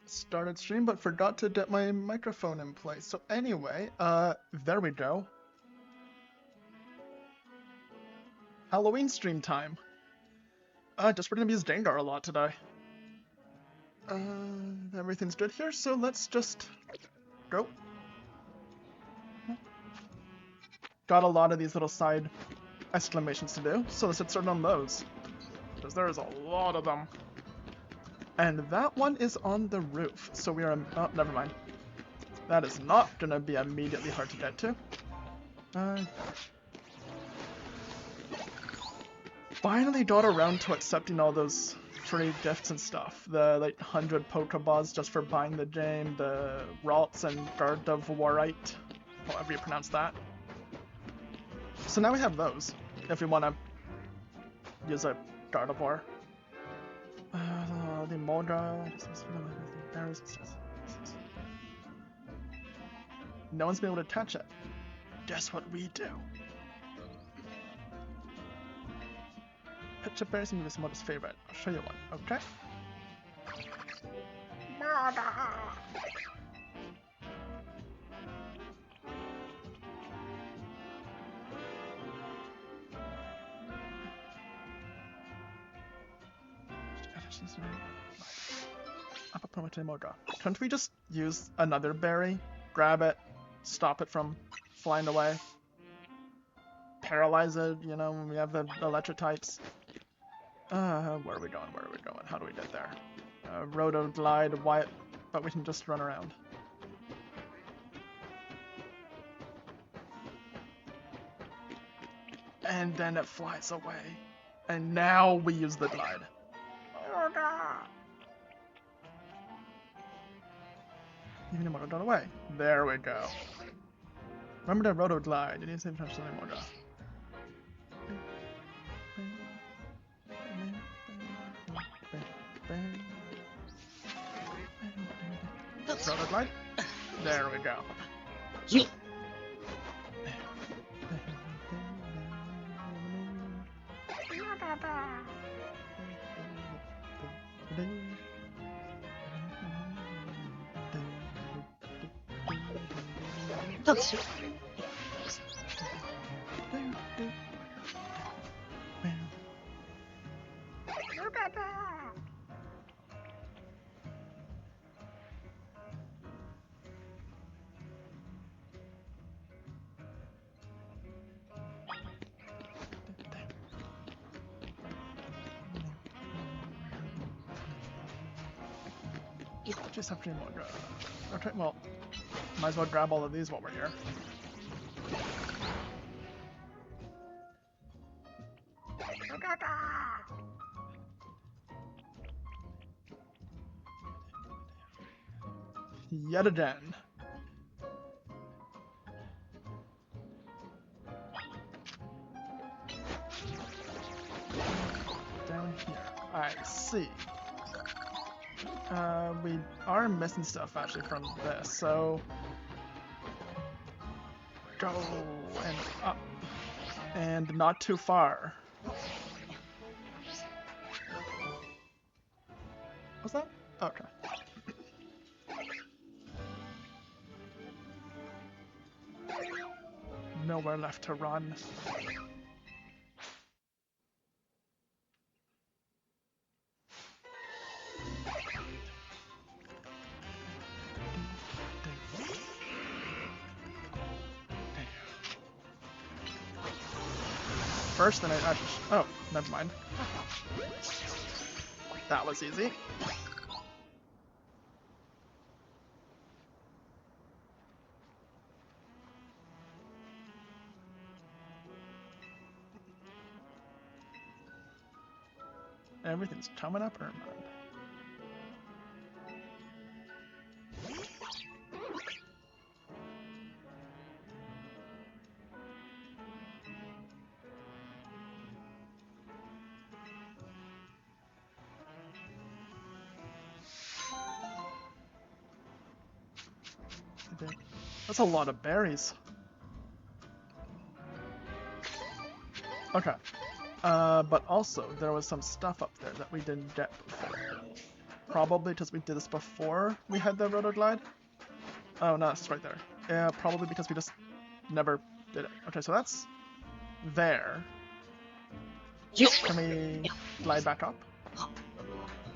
Started stream, but forgot to get my microphone in place. So anyway, there we go. Halloween stream time. Just we're gonna use Dengar a lot today. Everything's good here, so let's just go. Got a lot of these little side exclamations to do, so let's get started on those. Because there's a lot of them. And that one is on the roof, so we are, oh, never mind. That is not gonna be immediately hard to get to. Finally got around to accepting all those free gifts and stuff. The, like, 100 Pokeballs just for buying the game, the Ralts and Gardevoirite, however you pronounce that. So now we have those, if we want to use a Gardevoir. The Moldra... No one's been able to touch it. Guess what we do? Picture berries and this Moldra's favorite. I'll show you one, okay? Couldn't we just use another berry? Grab it, stop it from flying away, paralyze it, you know, when we have the electric types. Where are we going? Where are we going? How do we get there? Roto glide, Wyatt, but we can just run around. And then it flies away. And now we use the glide. Oh god! Even the motor got away. There we go. Remember the roto glide. You need to save time to the motor. Roto glide. There we go. That's Just have to more grab. Okay, well, might as well grab all of these while we're here. Yet again. Down here. I see. We are missing stuff actually from this, so go and up and not too far. What's that? Okay. Nowhere left to run. First, then I just... Oh, never mind. That was easy. Everything's coming up, or not? That's a lot of berries. Okay. But also, there was some stuff up there that we didn't get before. Probably because we did this before we had the rotor glide. Oh no, it's right there. Yeah, probably because we just never did it. Okay, so that's there. Can we glide back up?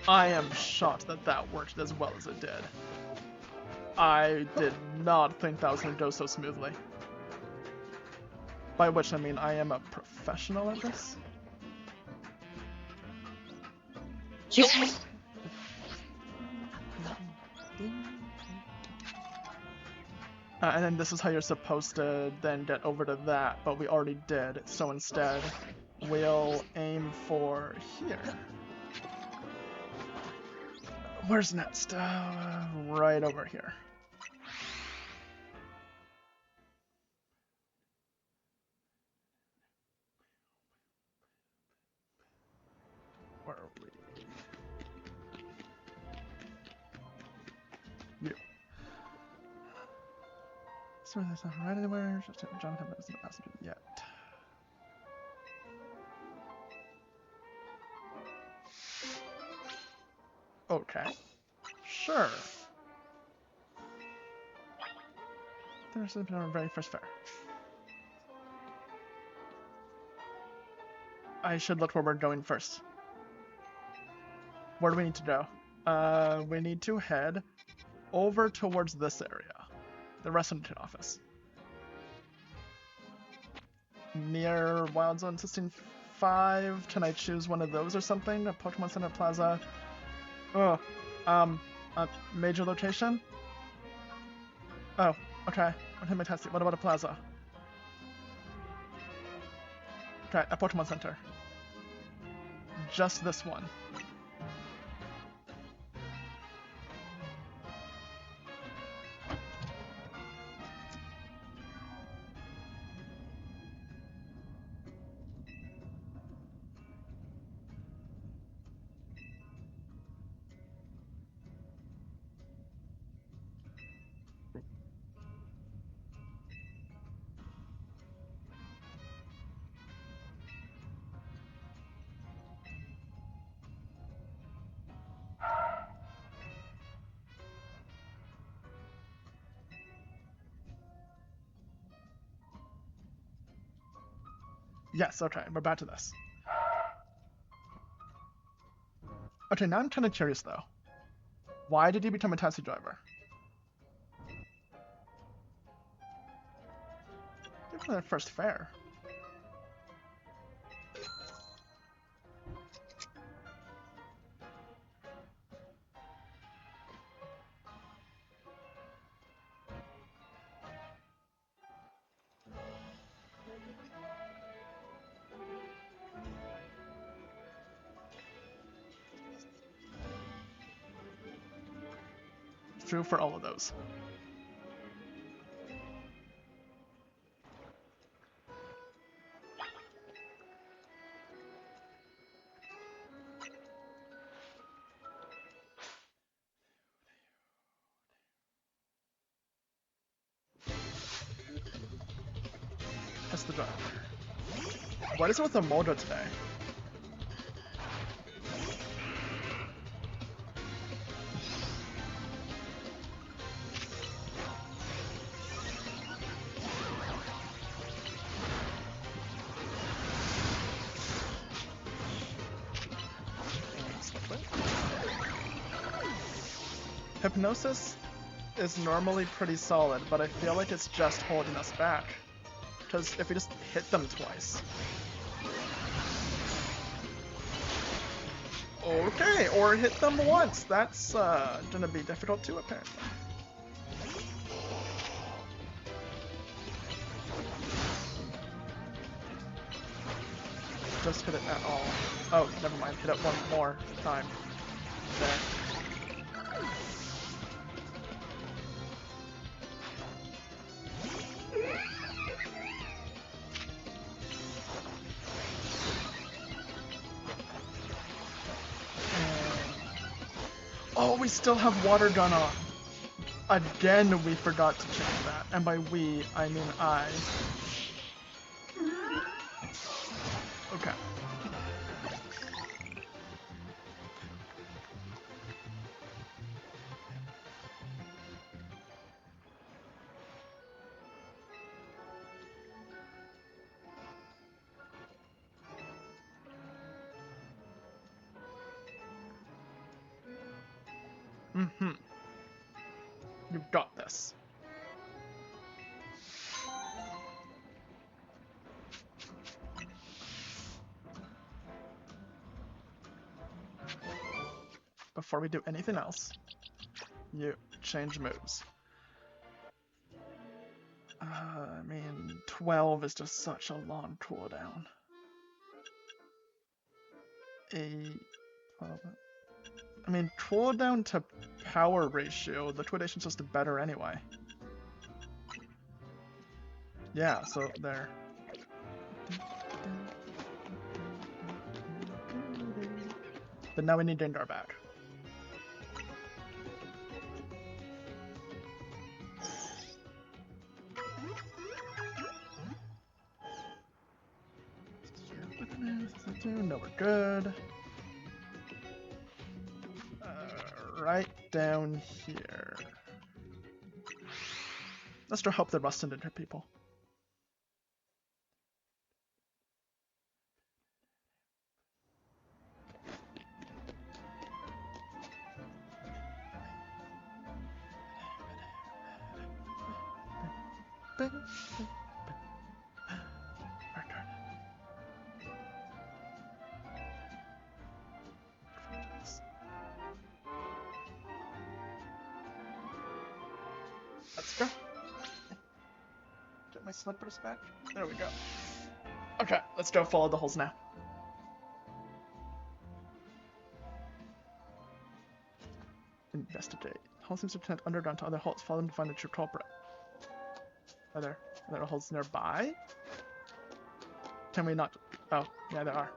I am shocked that that worked as well as it did. I did not think that was going to go so smoothly. By which I mean I am a professional at this. And then this is how you're supposed to then get over to that, but we already did, so instead we'll aim for here. Where's next? Right over here. Where are we? You. So there's not right anywhere. Jonathan isn't a passenger yet. Okay. Sure. There's been our very first fare. I should look where we're going first. Where do we need to go? We need to head over towards this area. The restaurant office. Near Wild Zone 16-5. Can I choose one of those or something? A Pokemon Center Plaza. Oh, a major location? Oh, okay. Okay, my taxi. What about a plaza? Okay, a Pokemon Center. Just this one. Yes, okay, we're back to this. Okay, now I'm kind of curious though. Why did he become a taxi driver? Give him their first fare. True for all of those. That's the driver. What is it with the motor today? Hypnosis is normally pretty solid, but I feel like it's just holding us back. Because if we just hit them twice. Okay, or hit them once. That's gonna be difficult too, apparently. Just hit it at all. Oh, never mind. Hit it one more time. There. Oh, we still have water gun on. Again, we forgot to change that. And by we, I mean I. Okay. Mm-hmm. You've got this. Before we do anything else, you change moves. I mean, 12 is just such a long cooldown. 8, 12. I mean, cooldown to power ratio, liquidation's just better anyway. Yeah, so there. But now we need Gengar back. No, we're good. Right down here. Let's try help the rusted into people. Let's go. Get my slippers back. There we go. Okay, let's go follow the holes now. Investigate. Hole seems to connect underground to other holes. Follow them to find the true culprit. Are there holes nearby? Can we not? Oh, yeah, there are.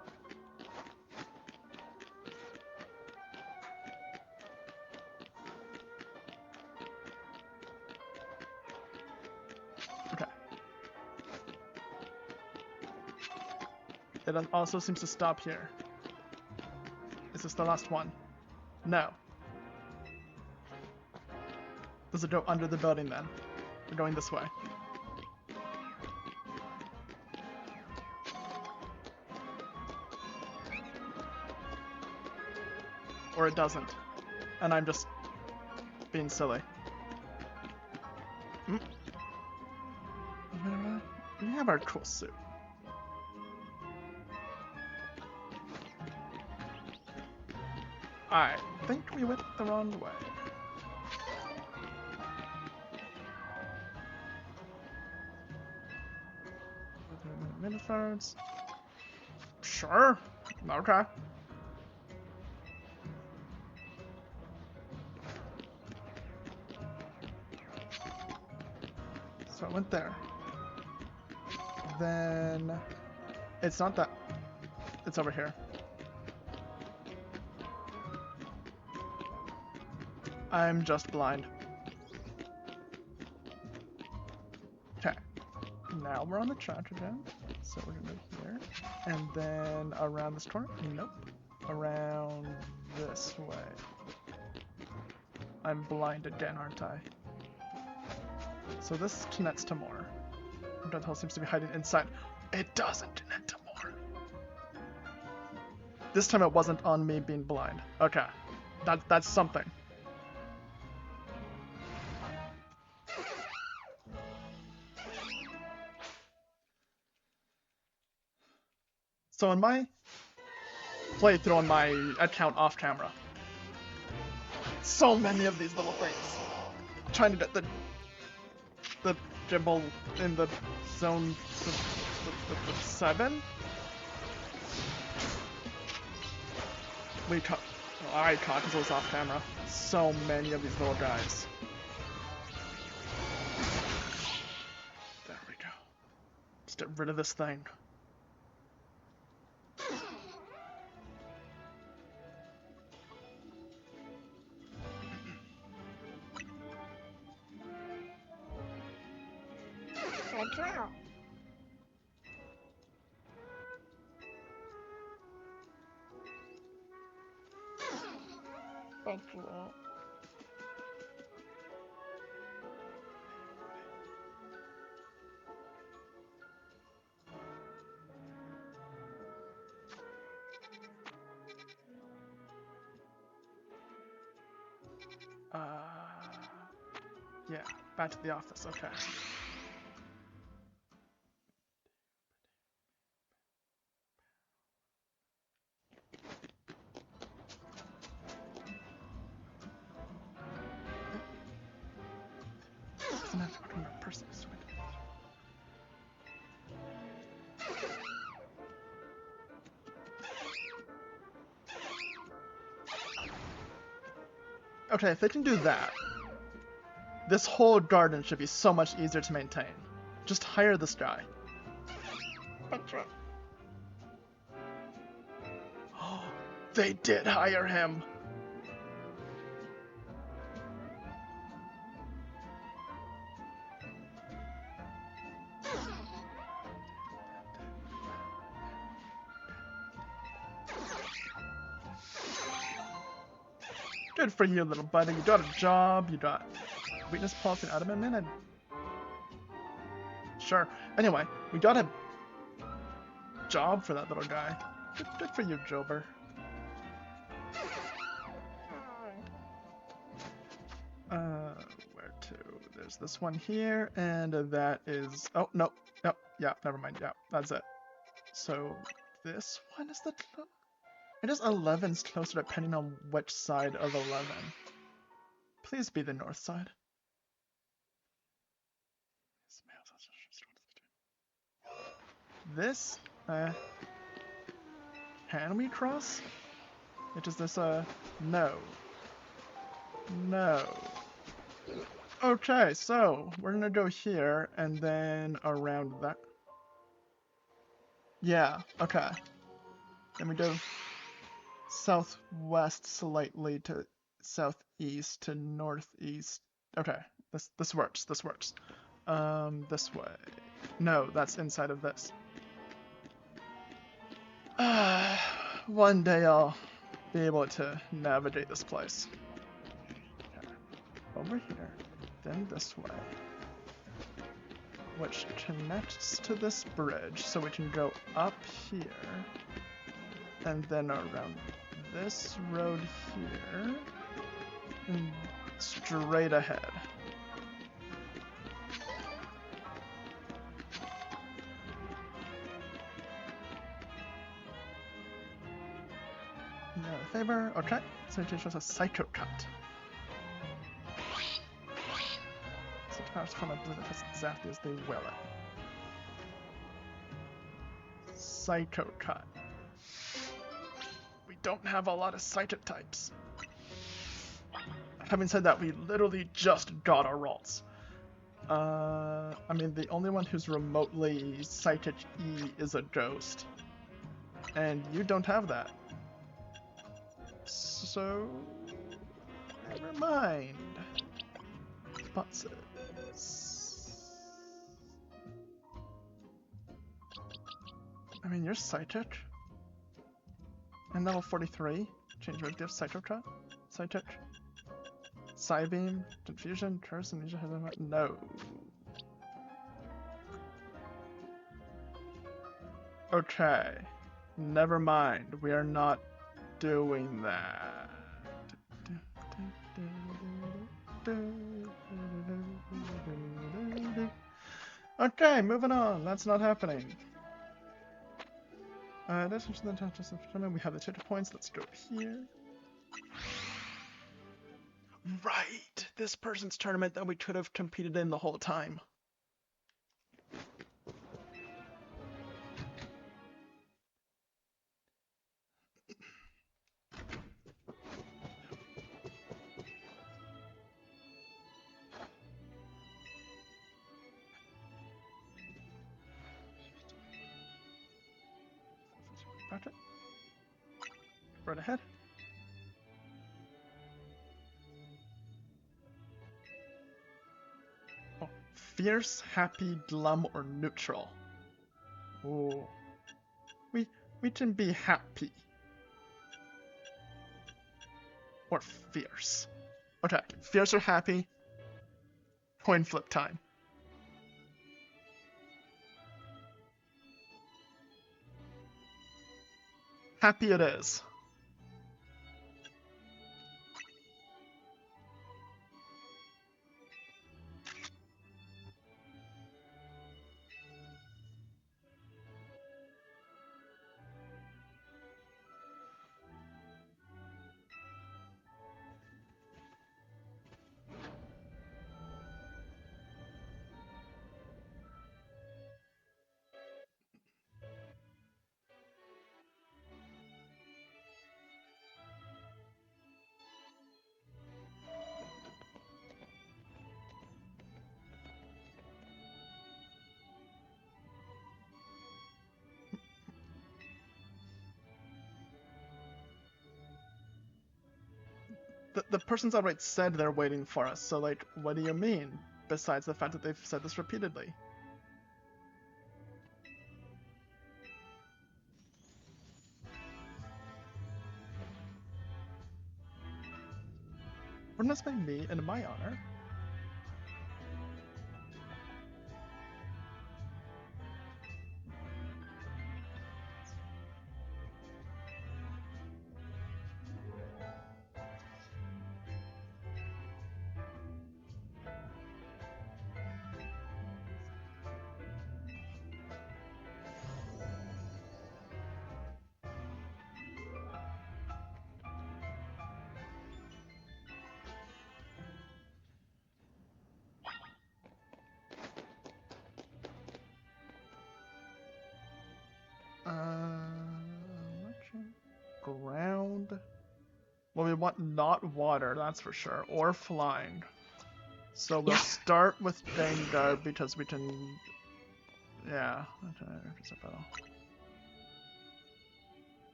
Okay. It also seems to stop here. Is this the last one? No. Does it go under the building then? We're going this way. Or it doesn't. And I'm just being silly. We have our cool suit. I think we went the wrong way. Minifards. Sure. Okay. So I went there. Then it's not that. It's over here. I'm just blind. Okay. Now we're on the track again. So we're gonna go here. And then around this corner? Nope. Around this way. I'm blind again, aren't I? So this connects to more. That hole seems to be hiding inside. It doesn't connect to more. This time it wasn't on me being blind. Okay. That's something. So in my playthrough on my account off camera, so many of these little things. Trying to get the Jibble in the zone 7. I caught because it was off camera. So many of these little guys. There we go. Let's get rid of this thing. Thank you. Yeah, back to the office, okay. Doesn't have to go to another person. Okay, if they can do that, this whole garden should be so much easier to maintain. Just hire this guy. Oh, they did hire him! Good for you, little buddy. You got a job, you got weakness policy and adamant minute. Sure. Anyway, we got a job for that little guy. Good for you, Jober. Where to? There's this one here, and that is... Oh, no. Yep, yeah, never mind. Yeah, that's it. So, this one is the... It is 11's closer depending on which side of 11. Please be the north side. This, can we cross? It is this, no. No. Okay, so, we're gonna go here, and then around that. Yeah, okay. Then we go southwest slightly to southeast to northeast. Okay, this works, this works. This way. No, that's inside of this. One day I'll be able to navigate this place. Okay. Over here, then this way. Which connects to this bridge, so we can go up here, and then around this road here, and straight ahead. No favor. Okay, so it teaches us a psycho cut. So powers from a blue that has exactly as they will it. Psycho cut. We don't have a lot of psychic types. Having said that, we literally just got our rolls. I mean, the only one who's remotely psychic E is a ghost. And you don't have that. So, never mind. Boxes. I mean, you're psychic. And level 43. Change red gift, psychic cut. Psychic. Psybeam, confusion, curse, amnesia, no. Okay. Never mind. We are not doing that. Okay, moving on. That's not happening. That's just the touches of we have the 2 points. Let's go here. Right! This person's tournament that we could have competed in the whole time. Roger. Right ahead. Oh, fierce, happy, glum, or neutral. Ooh. We can be happy. Or fierce. Okay, fierce or happy. Coin flip time. Happy it is. the person's outright said they're waiting for us, so like, what do you mean? Besides the fact that they've said this repeatedly. Wouldn't this be me in my honor? Ground. Well, we want not water, that's for sure, or flying. So we'll start with Dengar because we can. Yeah.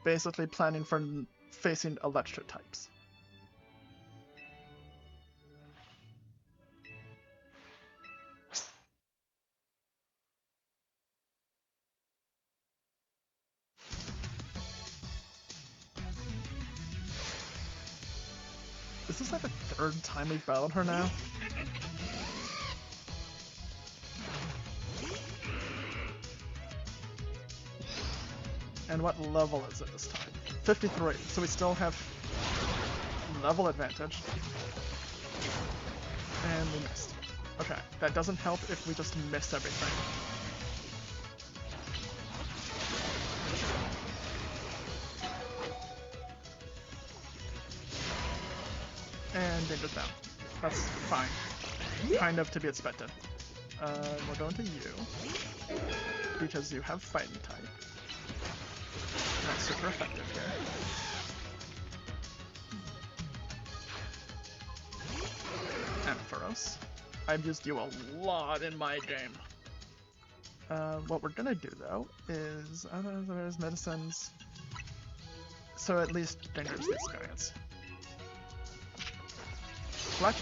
Basically planning for facing electro types. Is this like the third time we've battled her now? And what level is it this time? 53, so we still have level advantage. And we missed. Okay, that doesn't help if we just miss everything. And Danger's down. That's fine. Kind of to be expected. We're going to you. Because you have fighting type. Not super effective here. Ampharos. I've used you a lot in my game. What we're gonna do though is there's medicines. So at least Danger's the experience. Fleck.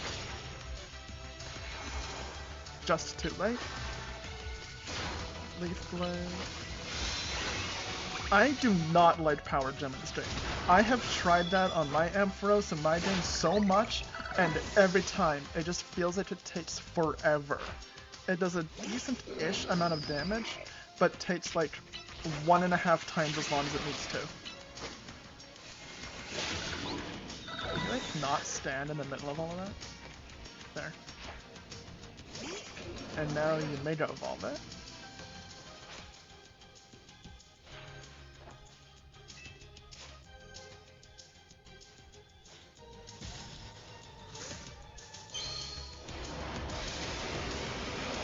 Just too late. Leaf Blade. I do not like Power Gem in this game. I have tried that on my Ampharos and my game so much, and every time it just feels like it takes forever. It does a decent-ish amount of damage, but takes like 1.5 times as long as it needs to. Can you like not stand in the middle of all of that? There. And now you Mega Evolve it.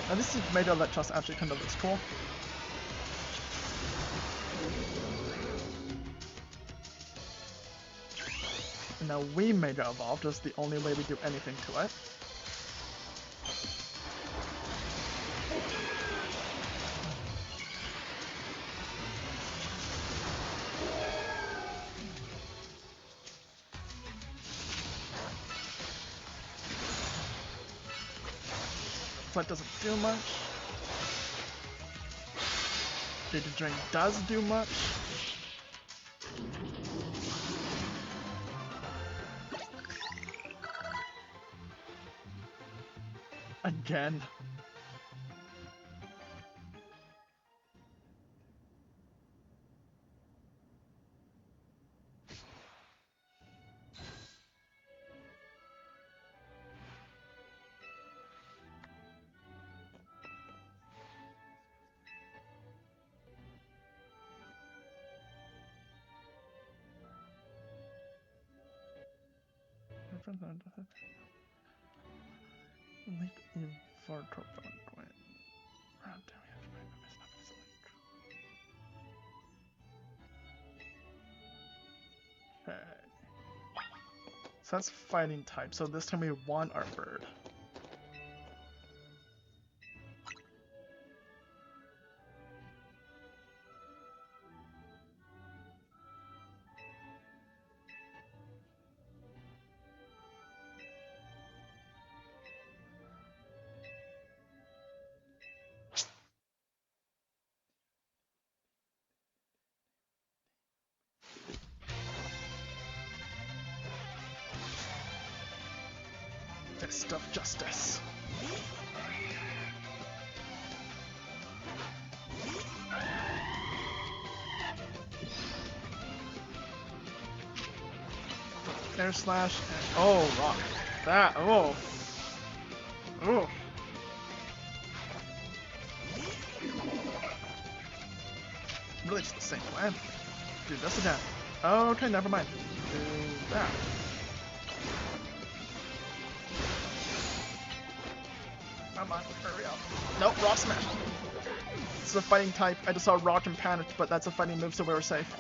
Now this is Mega Electros actually kind of looks cool. And now we Mega Evolve, just the only way we do anything to it. That doesn't do much. Data Drain does do much. Again. Okay. So that's fighting type, so this time we want our bird. Fist of Justice. Air slash and oh, rock. That, oh. Oh. Really just the same plan. Do this again. Oh, okay, never mind. Do that. Come on, hurry up. Nope, rock smash. This is a fighting type. I just saw rock and panicked, but that's a fighting move, so we were safe.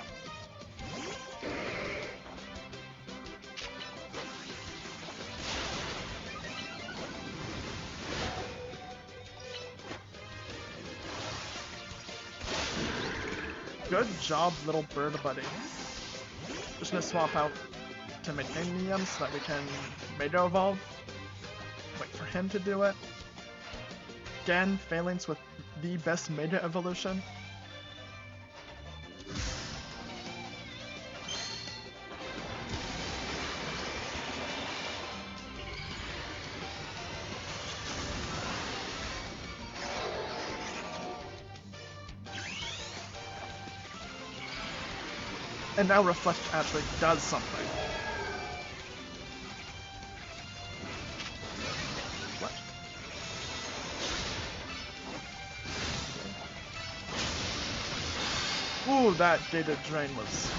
Good job, little bird buddy. Just gonna swap out to Titanium so that we can Mega Evolve. Wait for him to do it. Again, Phalanx with the best Mega Evolution. And now Reflect actually does something. What? Ooh, that Data Drain was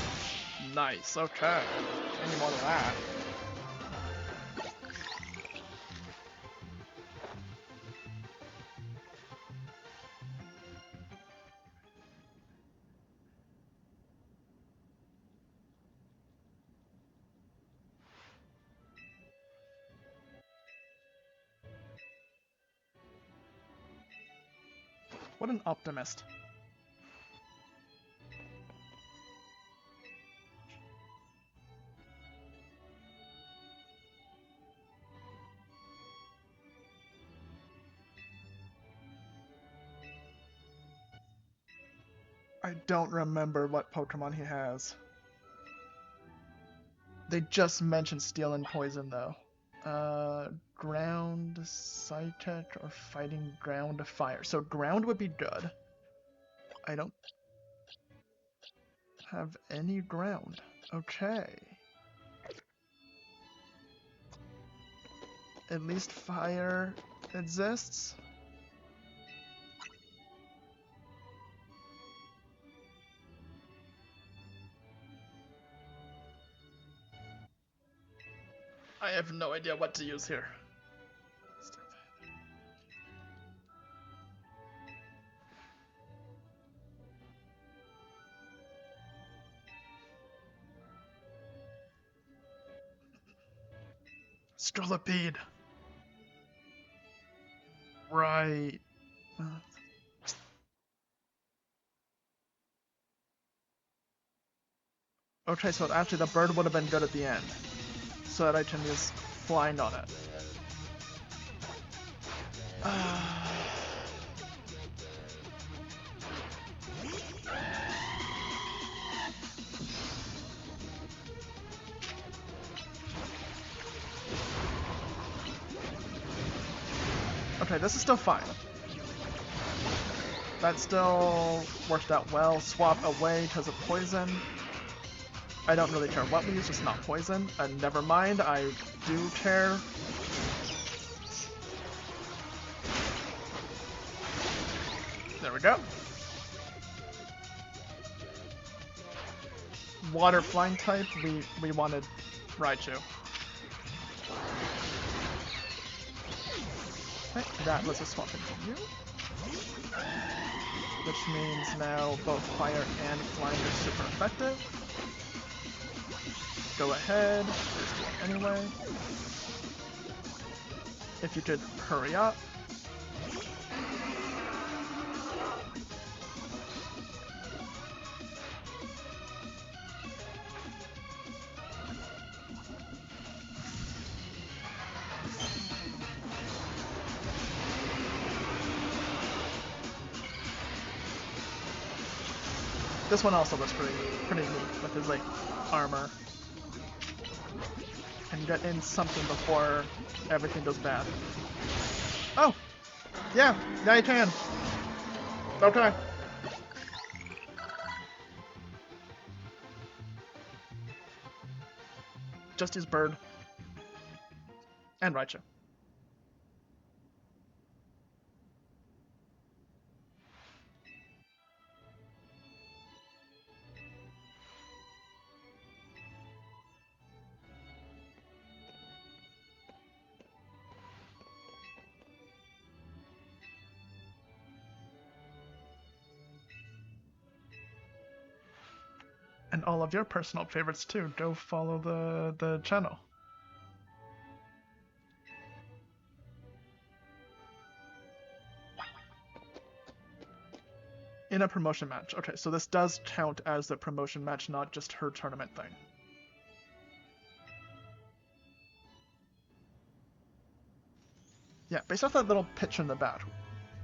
nice. Okay. Any more of that. What an optimist. I don't remember what Pokemon he has. They just mentioned Steel and Poison though. Ground, Psychic, or Fighting Ground, Fire. So Ground would be good. I don't have any Ground. Okay. At least Fire exists. I have no idea what to use here. Scolipede. Right. Okay, so actually the bird would have been good at the end. So that I can use Flying on it. Okay, this is still fine. That still worked out well. Swap away because of poison. I don't really care what we use, just not poison. And never mind, I do care. There we go. Water flying type, we wanted Raichu. Okay, that was a swap into you. Which means now both fire and flying are super effective. Go ahead, just do it anyway. If you could hurry up. This one also looks pretty neat with his like armor and get in something before everything goes bad. Oh! Yeah, now you can. Okay. Just use Bird. And Raichu. And all of your personal favorites too. Go follow the channel. In a promotion match. Okay, so this does count as the promotion match, not just her tournament thing. Yeah, based off that little picture in the back.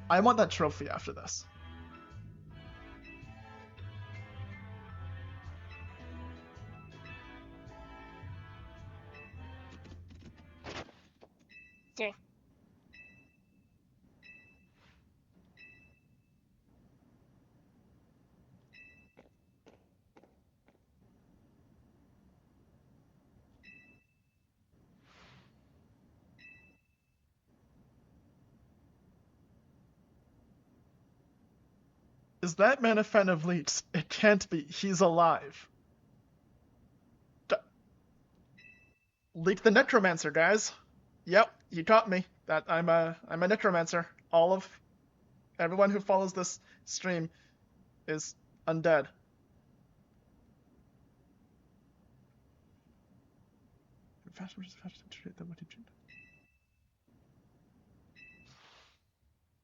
I want that trophy after this. Okay. Is that man a fan of Leeks? It can't be. He's alive. Leek the Necromancer, guys. Yep, you caught me. That I'm a Necromancer. All of everyone who follows this stream is undead.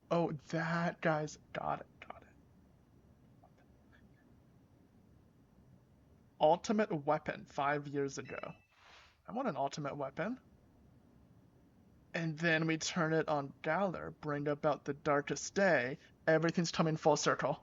Oh, that guys, got it. Ultimate weapon 5 years ago. I want an ultimate weapon. And then we turn it on Galar, bring about the darkest day. Everything's coming full circle.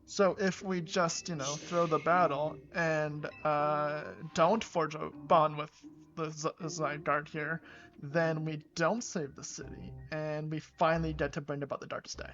So if we just, throw the battle and don't forge a bond with the Zygarde here, then we don't save the city, and we finally get to bring about the darkest day.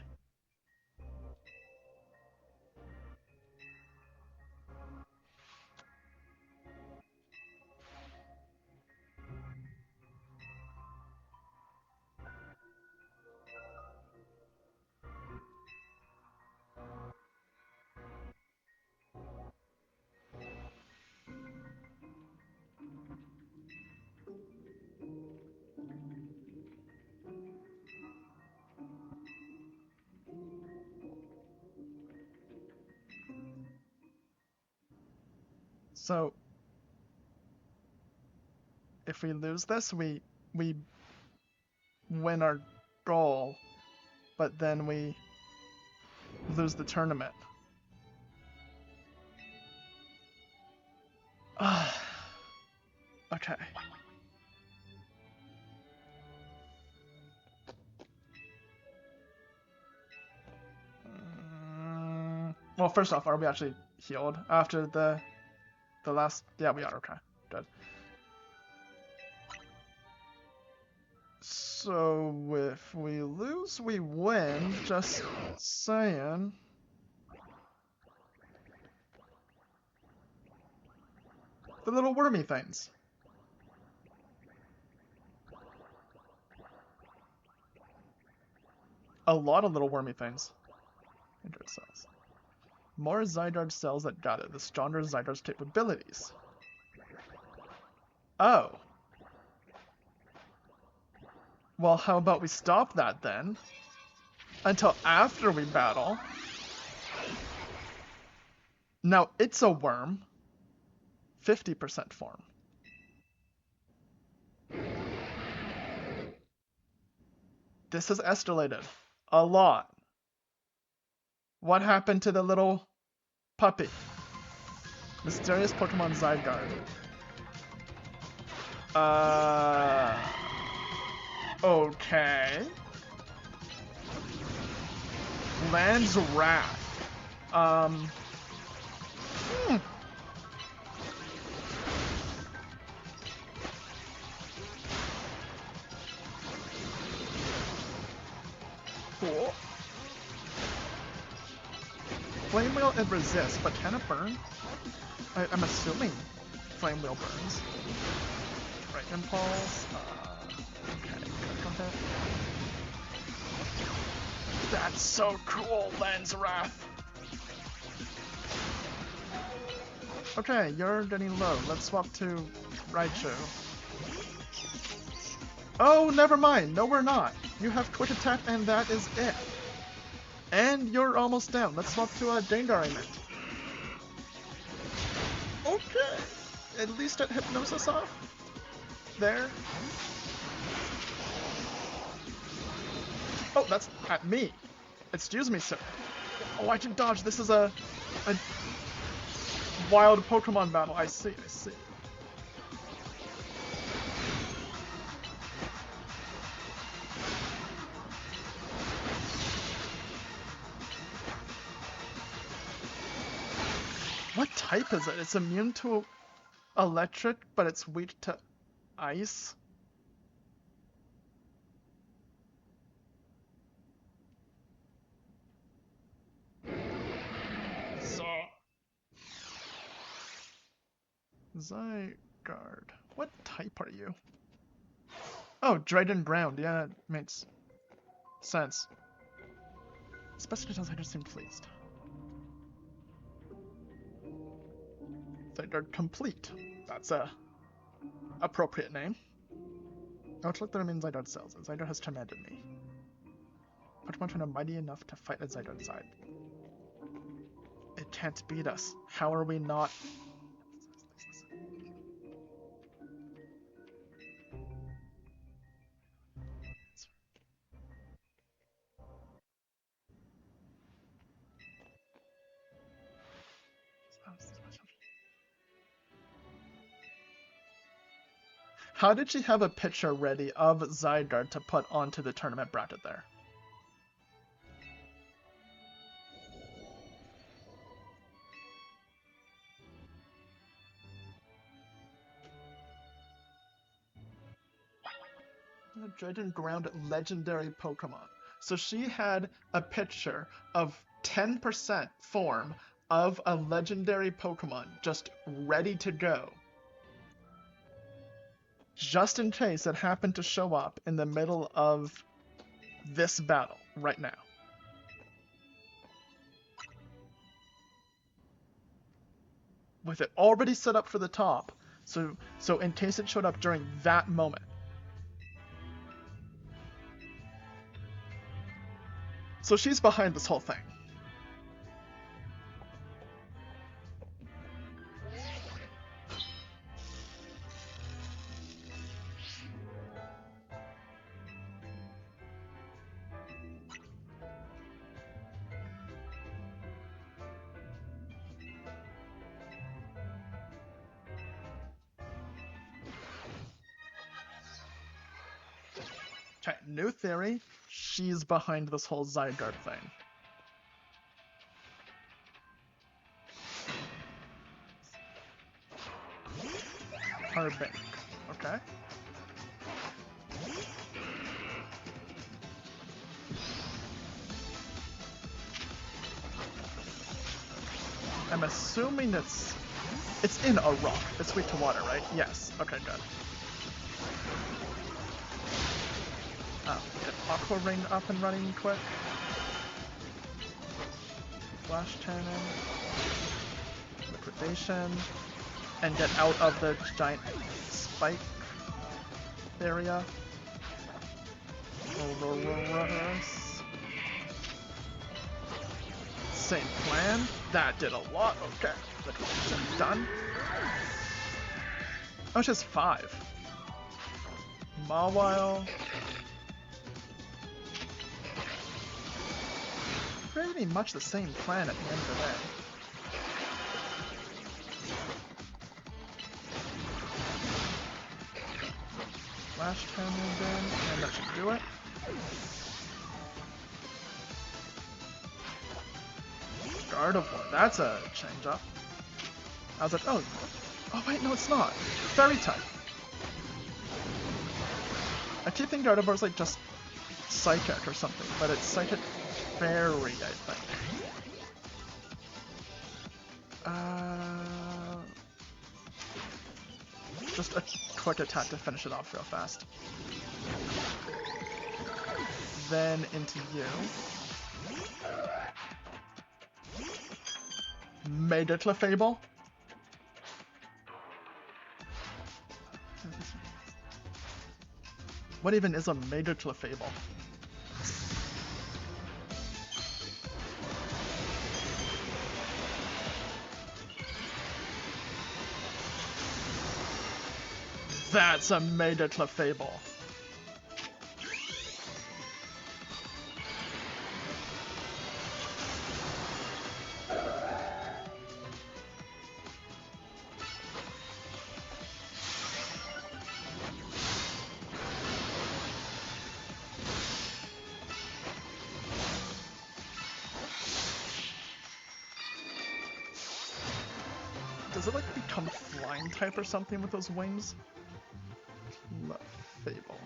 So if we lose this, we win our goal, but then we lose the tournament. Okay. Well, first off, are we actually healed after the last? Yeah, we are. Okay, good. So if we lose, we win. Just saying. The little wormy things. A lot of little wormy things. Zygarde cells. More Zygarde cells that got it. The stronger Zygarde's capabilities. Oh. Well, how about we stop that then? Until after we battle. Now it's a worm. 50% form. This has escalated a lot. What happened to the little puppy? Mysterious Pokemon Zygarde. Okay. Land's Wrath. Cool. Flame Wheel and Resist, but can it burn? I'm assuming Flame Wheel burns. Right Impulse. Okay, good hit. That's so cool, Land's Wrath. Okay, you're getting low. Let's swap to Raichu. Oh, never mind. No, we're not. You have Quick Attack, and that is it. And you're almost down. Let's swap to a Gengariment. Okay. At least at Hypnosis off. There. Oh, that's at me. Excuse me, sir. Oh, I can dodge. This is a wild Pokemon battle. I see, I see. What type is it? It's immune to electric, but it's weak to ice? So... Zygarde. What type are you? Oh, Dragon Ground. Yeah, it makes sense. Especially because I just seem pleased. Zygarde Complete. That's a appropriate name. Oh, it's like that means Zygarde cells. Zygarde has commanded me. Pokemon trainer mighty enough to fight a Zygarde side. It can't beat us. How are we not? How did she have a picture ready of Zygarde to put onto the tournament bracket there? Dragon Ground legendary Pokemon. So she had a picture of 10% form of a legendary Pokemon just ready to go. Just in case it happened to show up in the middle of this battle right now. With it already set up for the top, so in case it showed up during that moment. So she's behind this whole thing. Okay, new theory. She's behind this whole Zygarde thing. Her bank. Okay. I'm assuming it's in a rock. It's weak to water, right? Yes. Okay, good. Get Aqua Ring up and running quick. Flash Cannon. Liquidation. And get out of the giant spike area. Same plan. That did a lot. Okay. Liquidation done. Oh, it's just 5. Mawile. pretty much the same plan at the end of the day. Flash cannon then, and that should do it. Guard of War, that's a change up. I was like, oh wait, no it's not. Fairy type. I keep thinking Guard of War is like just Psychic or something, but it's Psychic Fairy, I think. Just a quick attack to finish it off real fast. Then into you. Mega Clefable. What even is a Mega Clefable? That's a Mega Clefable. Does it like become flying type or something with those wings? Clefable.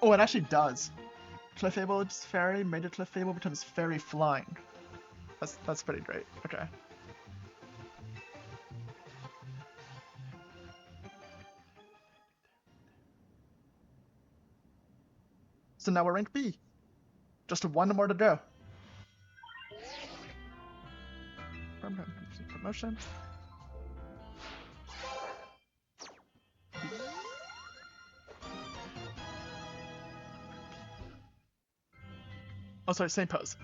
Oh, it actually does. Clefable is fairy, Mega Clefable becomes fairy flying. That's pretty great. Okay. So now we're rank B. Just one more to go. Promotion. Oh, sorry, same pose.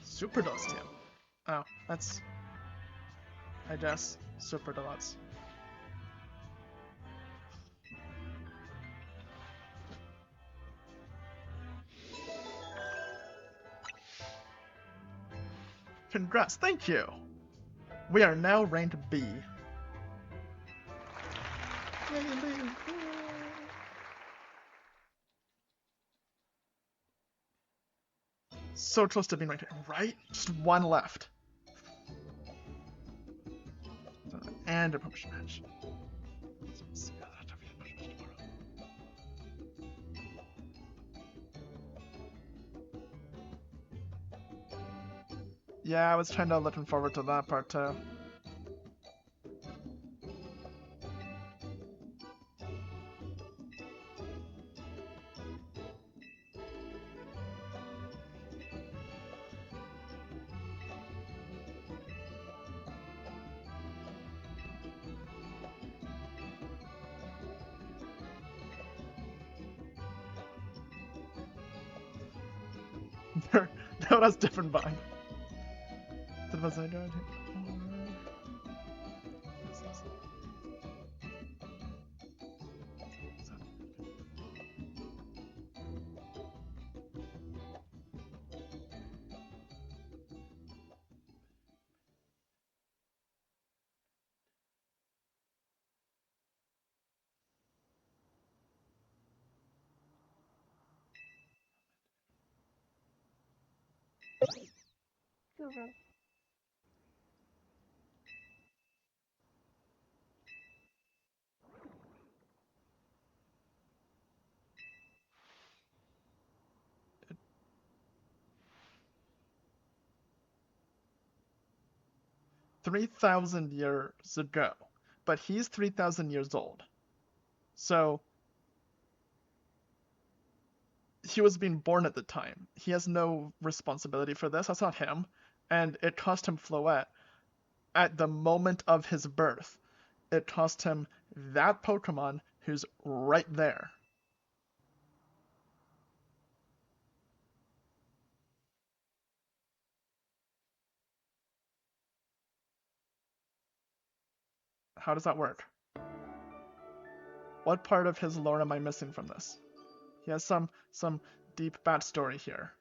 Super Deluxe team. Oh, that's, I guess, Super Deluxe. Congrats, thank you! We are now ranked B. So close to being ranked, right? Just one left. And a promotion match. Yeah, I was kind of looking forward to that part too. No, that's different vibe. That was I don't. Silver. 3,000 years ago, but he's 3,000 years old. So he was being born at the time. He has no responsibility for this. That's not him. And it cost him Floette at the moment of his birth. It cost him that Pokemon who's right there. How does that work? What part of his lore am I missing from this? He has some deep backstory here.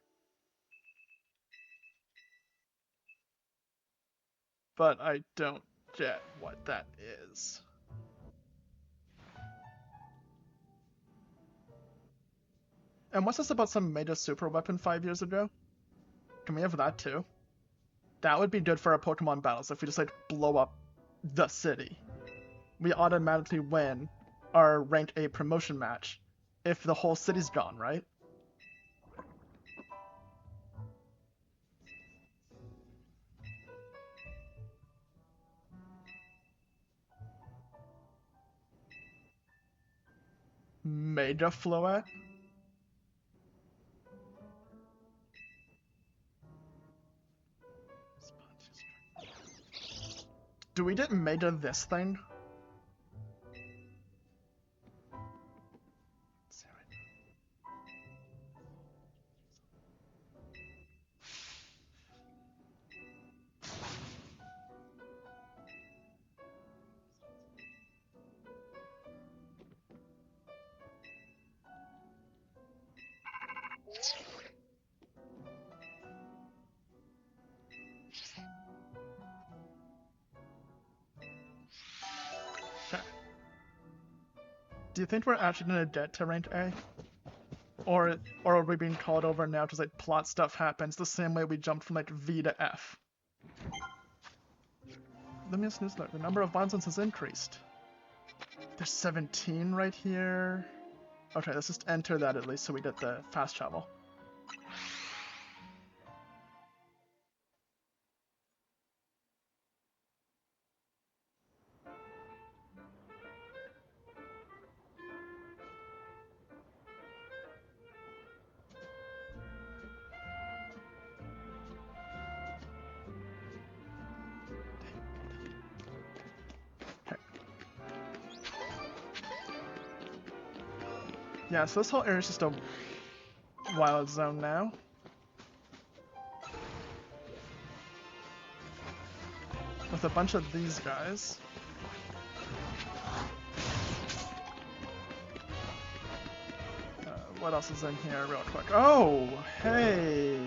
But I don't get what that is. And what's this about some made a super weapon 5 years ago? Can we have that too? That would be good for our Pokemon battles if we just like blow up the city. We automatically win our ranked A promotion match if the whole city's gone, right? Mega Floette? Do we get Mega this thing? Okay. Do you think we're actually gonna get to rank A? Or are we being called over now because like plot stuff happens the same way we jumped from like V to F? Let me just newsletter. The number of bonds has increased. There's 17 right here. Okay, let's just enter that at least so we get the fast travel. Yeah, so this whole area is just a wild zone now. With a bunch of these guys. What else is in here real quick? Oh, hey!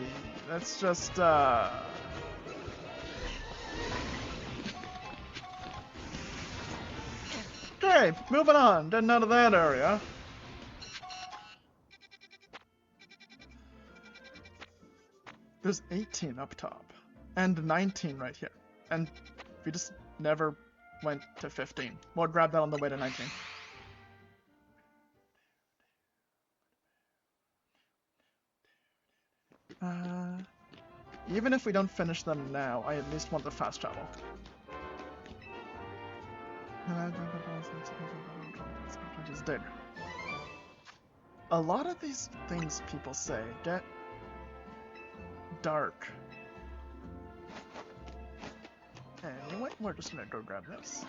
That's just, Okay, moving on. Getting out of that area. There's 18 up top. And 19 right here. And we just never went to 15. We'll grab that on the way to 19. Even if we don't finish them now, I at least want the fast travel. Just dig. A lot of these things people say get dark. Anyway, we're just gonna go grab this.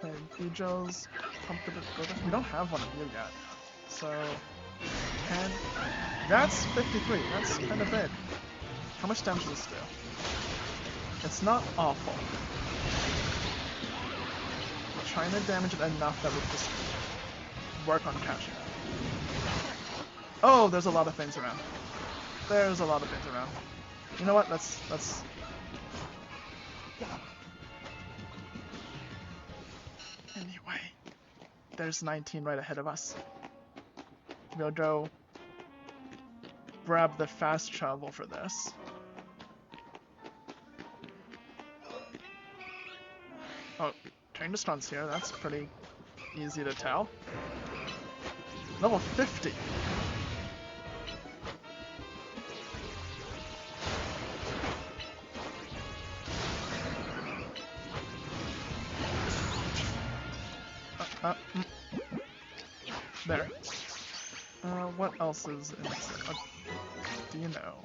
And Bijo's pumped a bit further. We don't have one of you yet. So, and that's 53. That's kind of big. How much damage does this do? It's not awful. We're trying to damage it enough that we just work on catching it. Oh, there's a lot of things around. There's a lot of things around. You know what? Let's. Anyway, there's 19 right ahead of us. We'll go grab the fast travel for this. Oh, train response here. That's pretty easy to tell. Level 50. There. What else is in this? Do you know?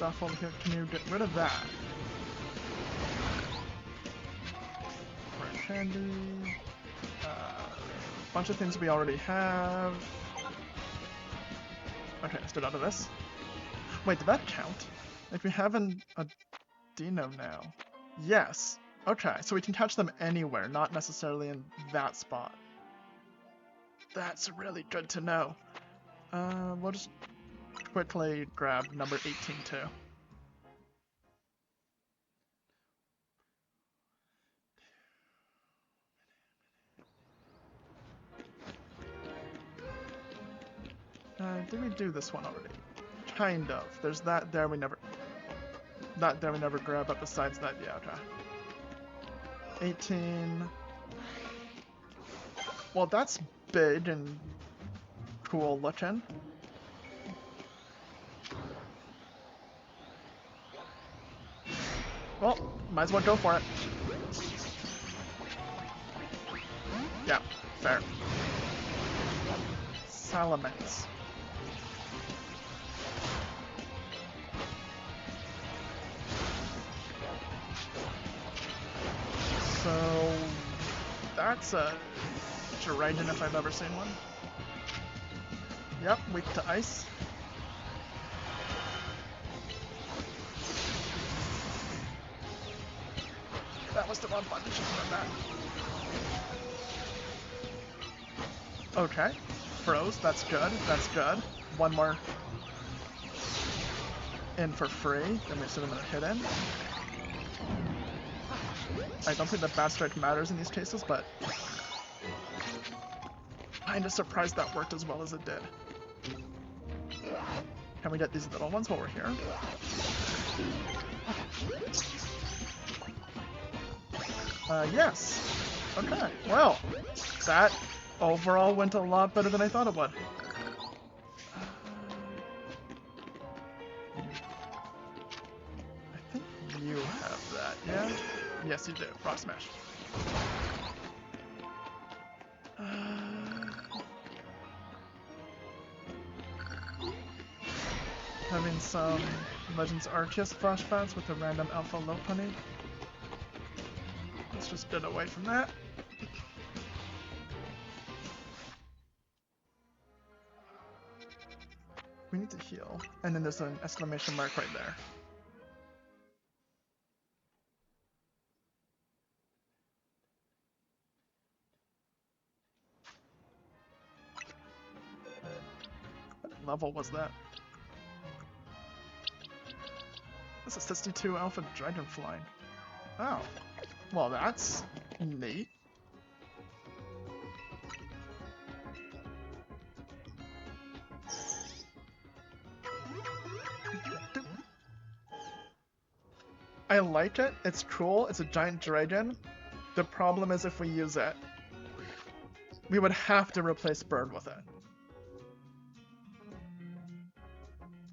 stuff over here. Can you get rid of that? Fresh handy. Bunch of things we already have. Okay, let's get out of this. Wait, did that count? Like, we have a Dino now. Yes. Okay, so we can catch them anywhere, not necessarily in that spot. That's really good to know. We'll just quickly grab number 18 too. Did we do this one already? Kind of. There's that there we never... That there we never grab, but besides that, yeah, okay. 18... Well, that's big and cool looking. Well, might as well go for it. Yeah, fair. Salamence. So that's a Dragon if I've ever seen one. Yep, weak to ice. That was the wrong button, should have done that. Okay, froze, that's good, that's good. One more in for free, then we send them a hit in. I don't think the Bat Strike matters in these cases, but kinda surprised that worked as well as it did. Can we get these little ones while we're here? Yes. Okay, well, that overall went a lot better than I thought it would. I think you have that, yeah? Yes, you do. Rock Smash. Having some Legends Arceus flashbacks with a random Alpha Lopunny. Let's just get away from that. We need to heal. And then there's an exclamation mark right there. What level was that? That's a 62 Alpha Dragonfly. Oh. Well, that's neat. I like it. It's cool. It's a giant dragon. The problem is if we use it, we would have to replace Bird with it.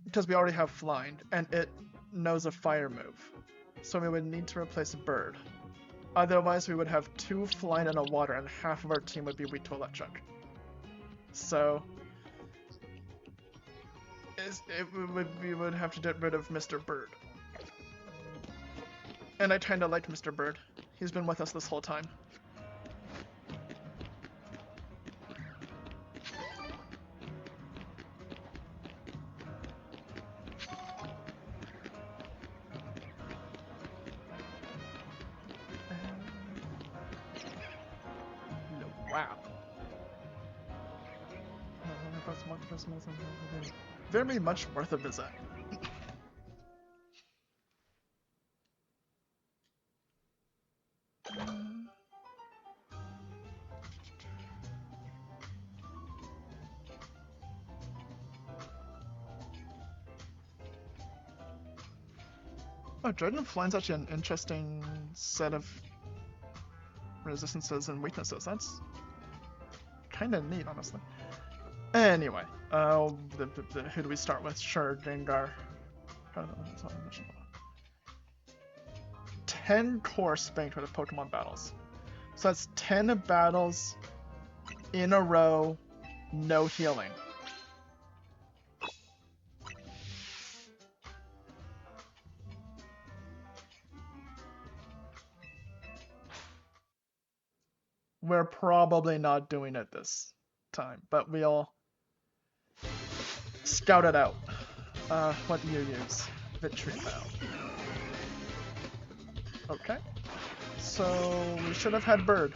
Because we already have Flying, and it knows a fire move. So we would need to replace Bird. Otherwise, we would have 2 Flying and a Water, and half of our team would be weak to Electric. So we would have to get rid of Mr. Bird. And I kinda like Mr. Bird. He's been with us this whole time. Wow. Very much worth a visit. Oh, Dragonfly's actually an interesting set of resistances and weaknesses. That's kind of neat, honestly. Anyway, who do we start with? Sure, Gengar. 10 core spanked with Pokemon battles. So that's 10 battles in a row, no healing. We're probably not doing it this time, but we'll scout it out. What do you use? Vitriol. Okay. So we should have had bird.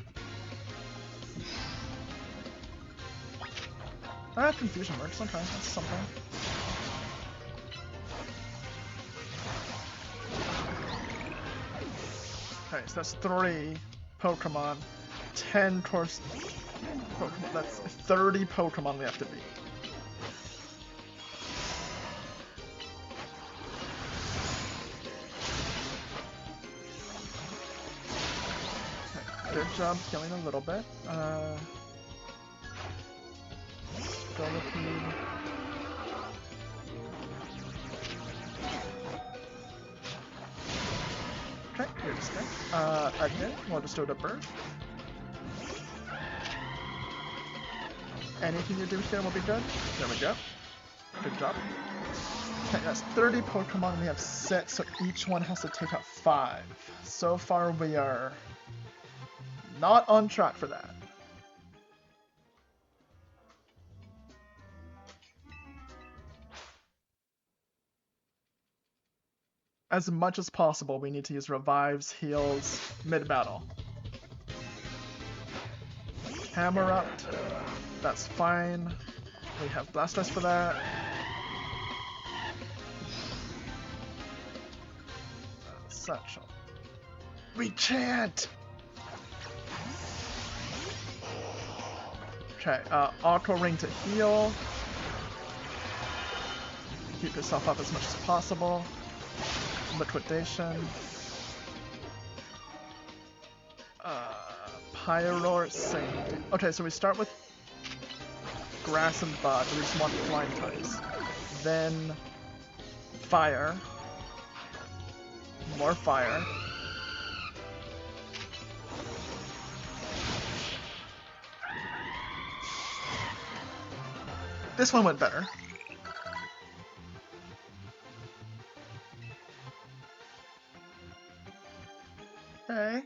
Confusion works. Okay, that's something. Okay, so that's 3 Pokemon. 10 towards Pokemon. That's 30 Pokemon we have to beat. Okay, good job killing a little bit. Scolipede. Okay, you're just dead. Again, we'll just do the bird. Anything you do here will be good. There we go. Good job. Okay, that's 30 Pokemon. We have 6, so each one has to take out 5. So far, we are not on track for that. As much as possible, we need to use revives, heals, mid-battle. Hammer up. That's fine. We have Blastoise for that. Satchel. We chant! Okay, Aqua Ring to heal. Keep yourself up as much as possible. Liquidation. Pyroar, same. Okay, so we start with grass and bug. We just want flying types. Then fire. More fire. This one went better. Okay.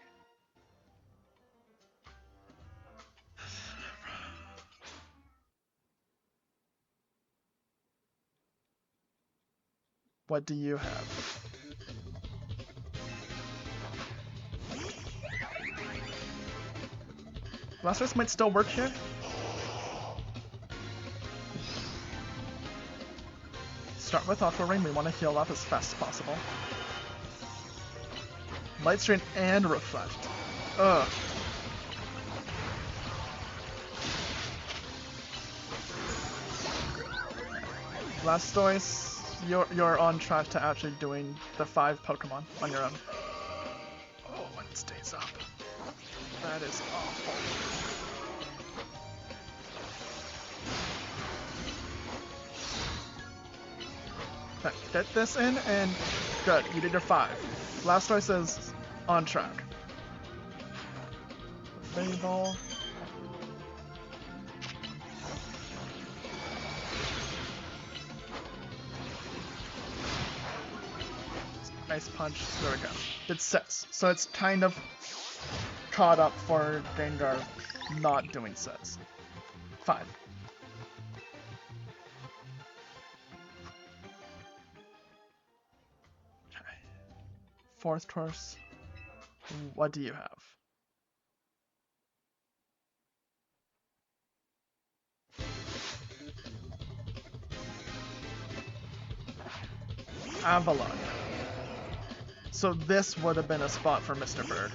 What do you have? Blastoise might still work here. Start with Aqua Ring. We want to heal up as fast as possible. Light Strain and Reflect. Ugh. Blastoise, you're on track to actually doing the 5 Pokemon on your own. Oh, when it stays up. That is awful. Okay, get this in and good. You did your 5. Blastoise is on track. Fable. Ice Punch. There we go. Did 6. So it's kind of caught up for Gengar not doing 6. 5. Okay. 4th course. What do you have? Avalon. So this would have been a spot for Mr. Bird.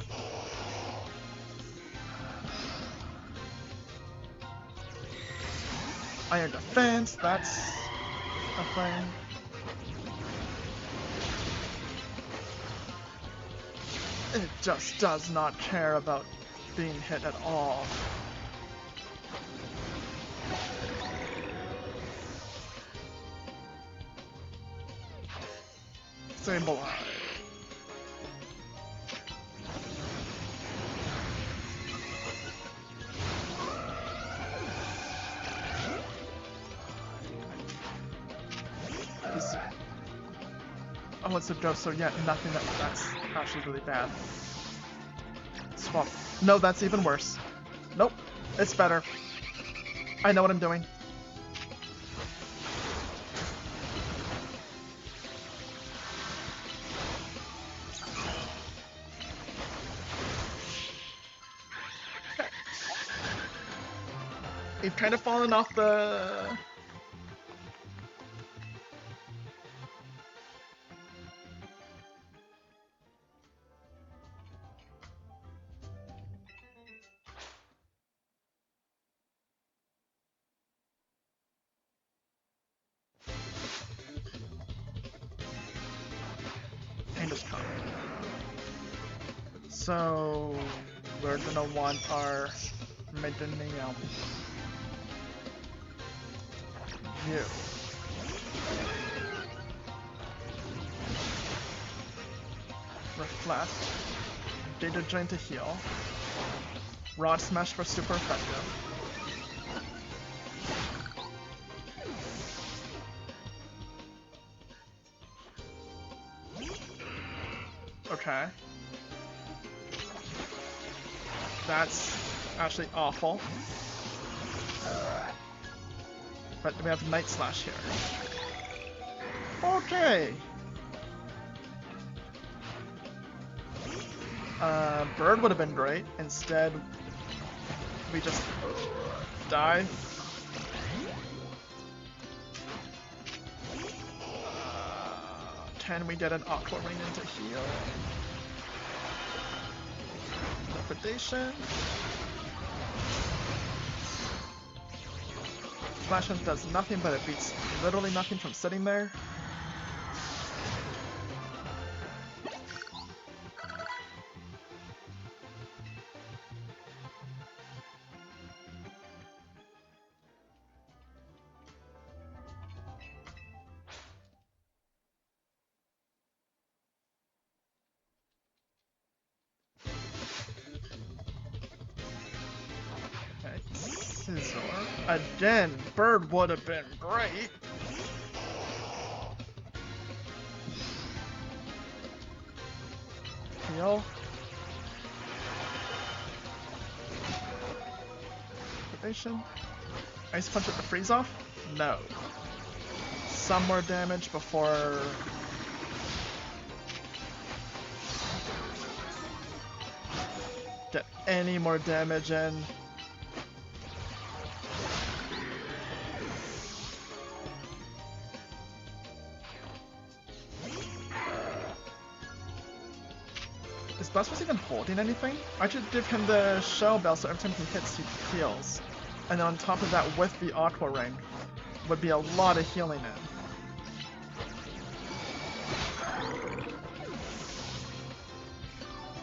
Iron Defense, that's a thing. It just does not care about being hit at all. Sableye. Oh, it's a ghost, so yeah, nothing that's actually really bad. Swamp. No, that's even worse. Nope, it's better. I know what I'm doing. We've kind of fallen off the... kind of come. So we're gonna want our Medinium view. Reflect. Data Drain to heal. Rod Smash for super effective. Okay. That's actually awful. But we have Night Slash here. Okay. Bird would have been great. Instead, we just die. Can we get an Aqua Ring into heal? Liquidation. Flash Dance does nothing, but it beats literally nothing from sitting there. Again, Bird would have been great. Heal. Liquidation. Ice Punch at the freeze off? No. Some more damage before... get any more damage in. Is Blastwurst even holding anything? I should give him the Shell Bell so every time he hits, he heals. And on top of that, with the Aqua Ring, would be a lot of healing in.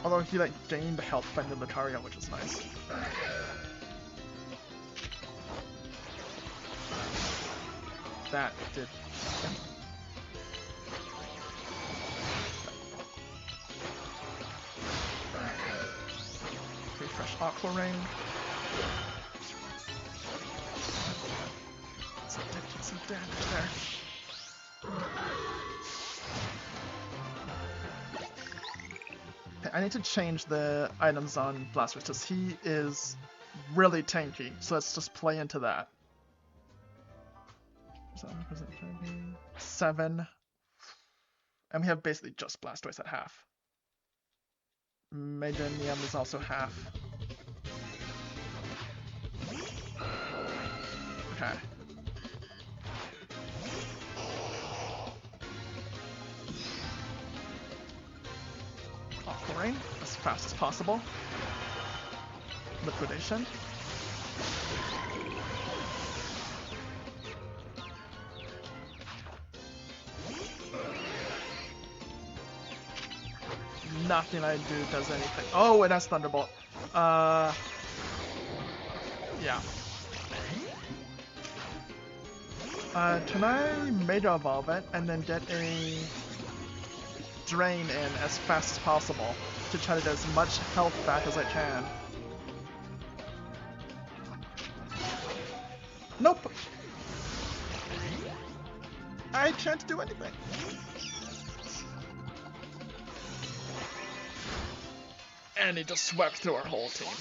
Although he like gained health by the Lucario, which is nice. That did. Refresh Aqua Ring. Some damage there. I need to change the items on Blastoise because he is really tanky, so let's just play into that. 7. And we have basically just Blastoise at half. Medinium is also half. Okay. Aqua Ring as fast as possible. Liquidation. Nothing I do does anything. Oh, it has Thunderbolt. Yeah. Can I Mega Evolve it and then get a Drain in as fast as possible to try to get as much health back as I can? Nope. I can't do anything. And he just swept through our whole team.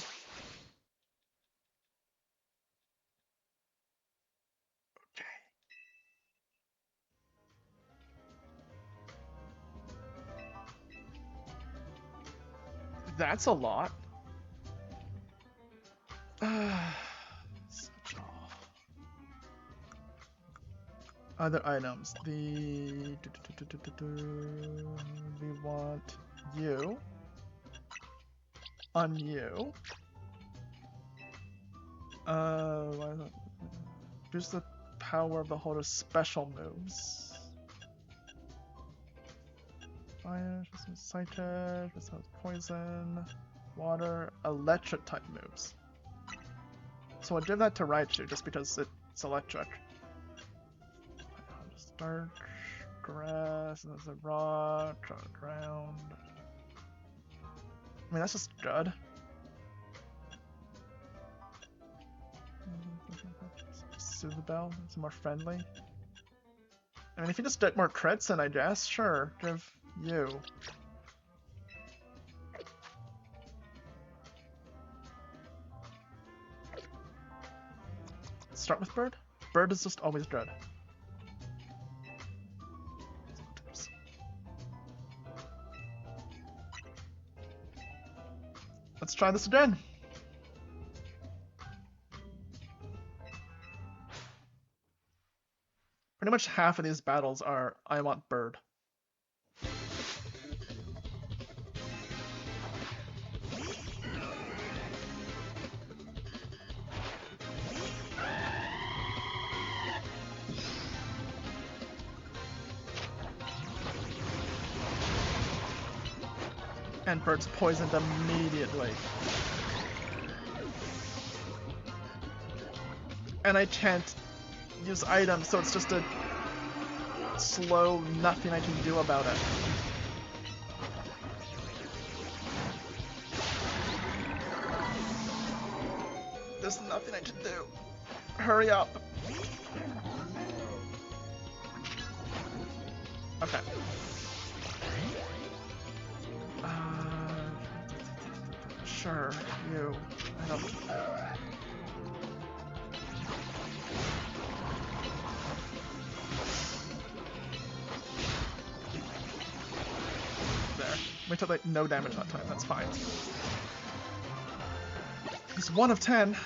That's a lot. Such off. Other items. We want you. On you. Boost the power of the holder's special moves. Fire, psychic, this has poison, water, electric type moves. So I'll give that to Raichu just because it's electric. Just dark, grass, and there's a rock, ground. I mean, that's just good. Soothe Bell, it's more friendly. I mean, if you just get more crits, then I guess, sure, give you. Start with Bird? Bird is just always good. Let's try this again. Pretty much half of these battles are I want Bird. And Bird's poisoned immediately. And I can't use items, so it's just a slow nothing I can do about it. There's nothing I can do. Hurry up. Okay. Sure, you. I don't... We took like no damage that time, that's fine. He's 1 of 10.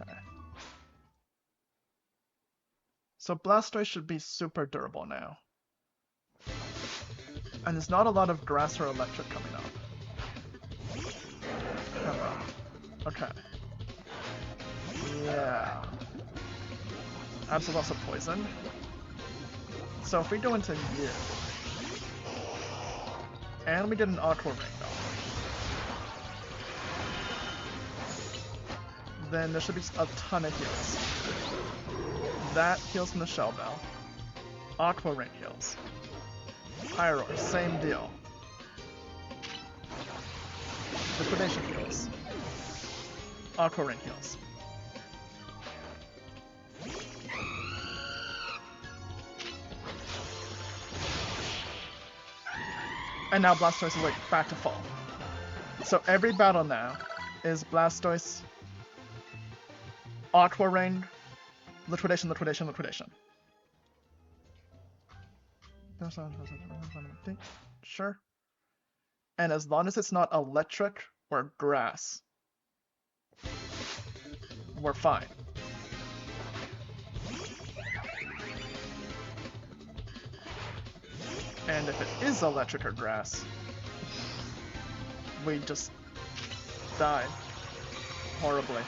Okay. So Blastoise should be super durable now. And there's not a lot of grass or electric coming up. Okay. Yeah. Absol's also poisoned. So if we go into you, and we get an Aqua Ring, then there should be a ton of heals. That heals from the Shell Bell. Aqua Ring heals. Pyroar, same deal. Liquidation heals. Aqua Ring heals. And now Blastoise is like back to full. So every battle now is Blastoise, Aqua Ring, Liquidation, Liquidation, Liquidation. Sure. And as long as it's not electric or grass, we're fine. And if it is electric or grass, we just die horribly.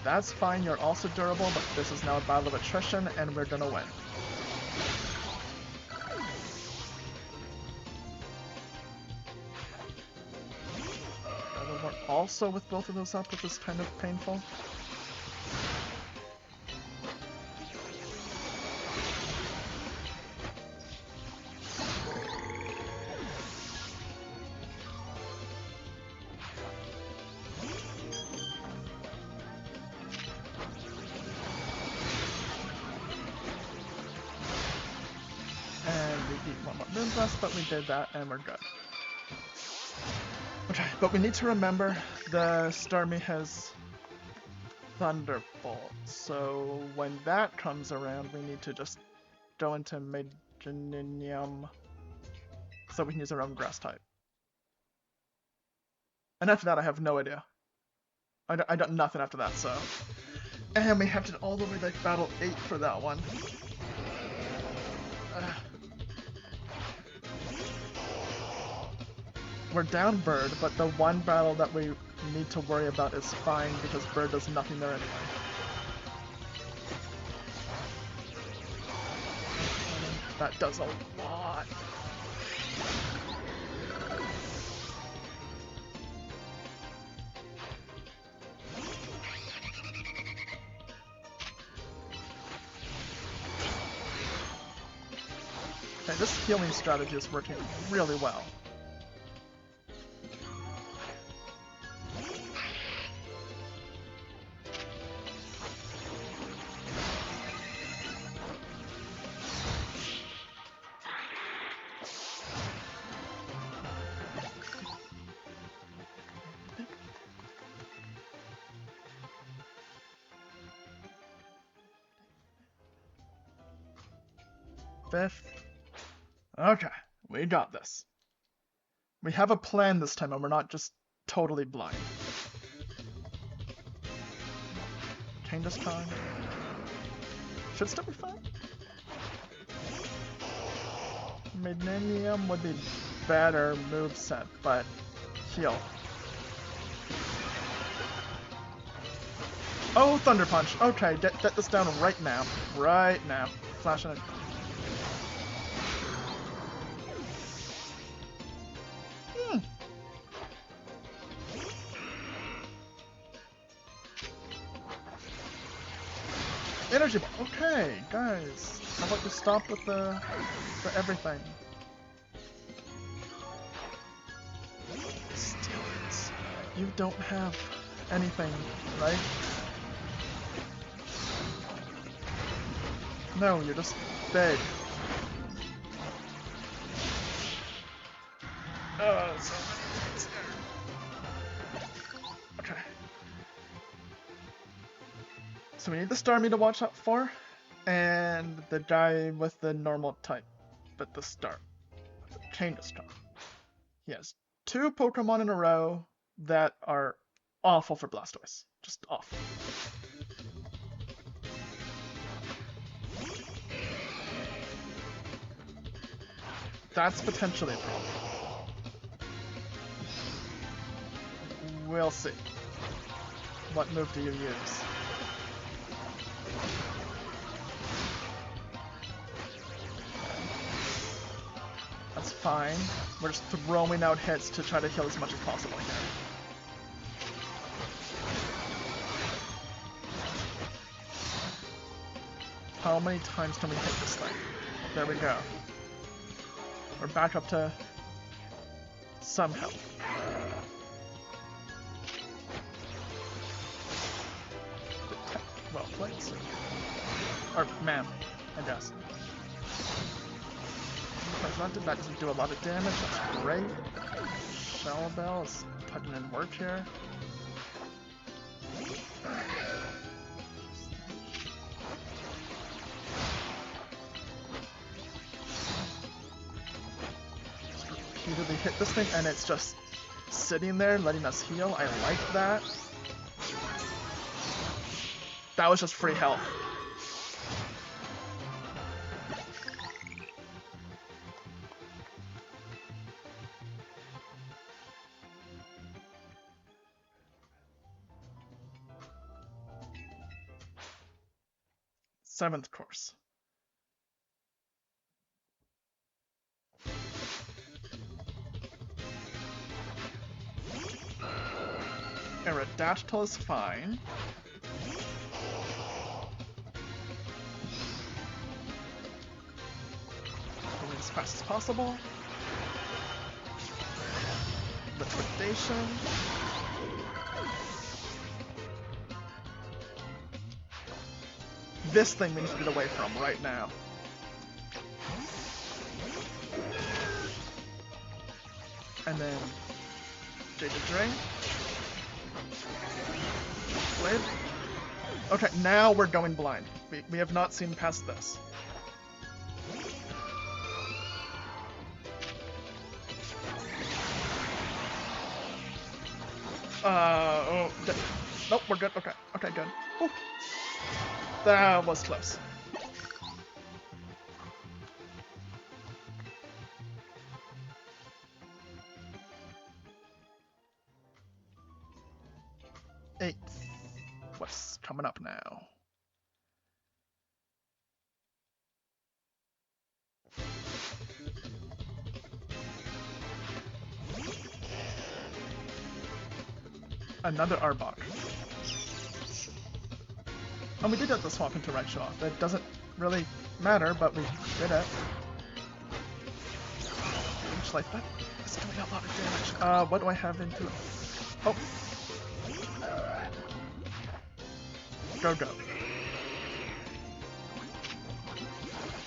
That's fine, you're also durable, but this is now a battle of attrition and we're gonna win. Also with both of those up, which is kind of painful. And we beat one more Moonblast, but we did that and we're good. Okay. Okay, but we need to remember the Starmie has Thunderbolt, so when that comes around, we need to just go into Magninium so we can use our own Grass type. And after that, I have no idea. I got nothing after that, so. And we have to all the way like battle 8 for that one. We're down Bird, but the one battle that we need to worry about is fine because Bird does nothing there anyway. That does a lot. Okay, this healing strategy is working really well. Fifth. Okay, we got this. We have a plan this time and we're not just totally blind. Change time. Should still be fine. Magninium would be better moveset, but heal. Oh, Thunder Punch. Okay, get this down right now. Right now. Flashing it. Energy ball. Okay, guys. How about you stop with the everything? Steelers. You don't have anything, right? No, you're just big. Okay. So we need the Starmie to watch out for, and the guy with the normal type at the start. Changes time. He has 2 Pokemon in a row that are awful for Blastoise. Just awful. That's potentially a problem. We'll see. What move do you use? That's fine. We're just throwing out hits to try to heal as much as possible here. How many times can we hit this thing? There we go. We're back up to some health. Well played, sir. Or ma'am, I guess. That doesn't do a lot of damage, that's great. Shell Bell is putting in work here. Just repeatedly hit this thing and it's just sitting there letting us heal. I like that. That was just free health. Seventh course. Aerodactyl is fine. Going as fast as possible. Liquidation. This thing we need to get away from right now. And then Jade Drain. Blade. Okay, now we're going blind. We have not seen past this. Nope, we're good. Okay, good. Ooh. That was close. Eighth. What's coming up now? Another Arbok. And we did get the swap into Raichu off. It doesn't really matter, but we did it. Each life, that is doing a lot of damage. What do I have into it? Oh. Go.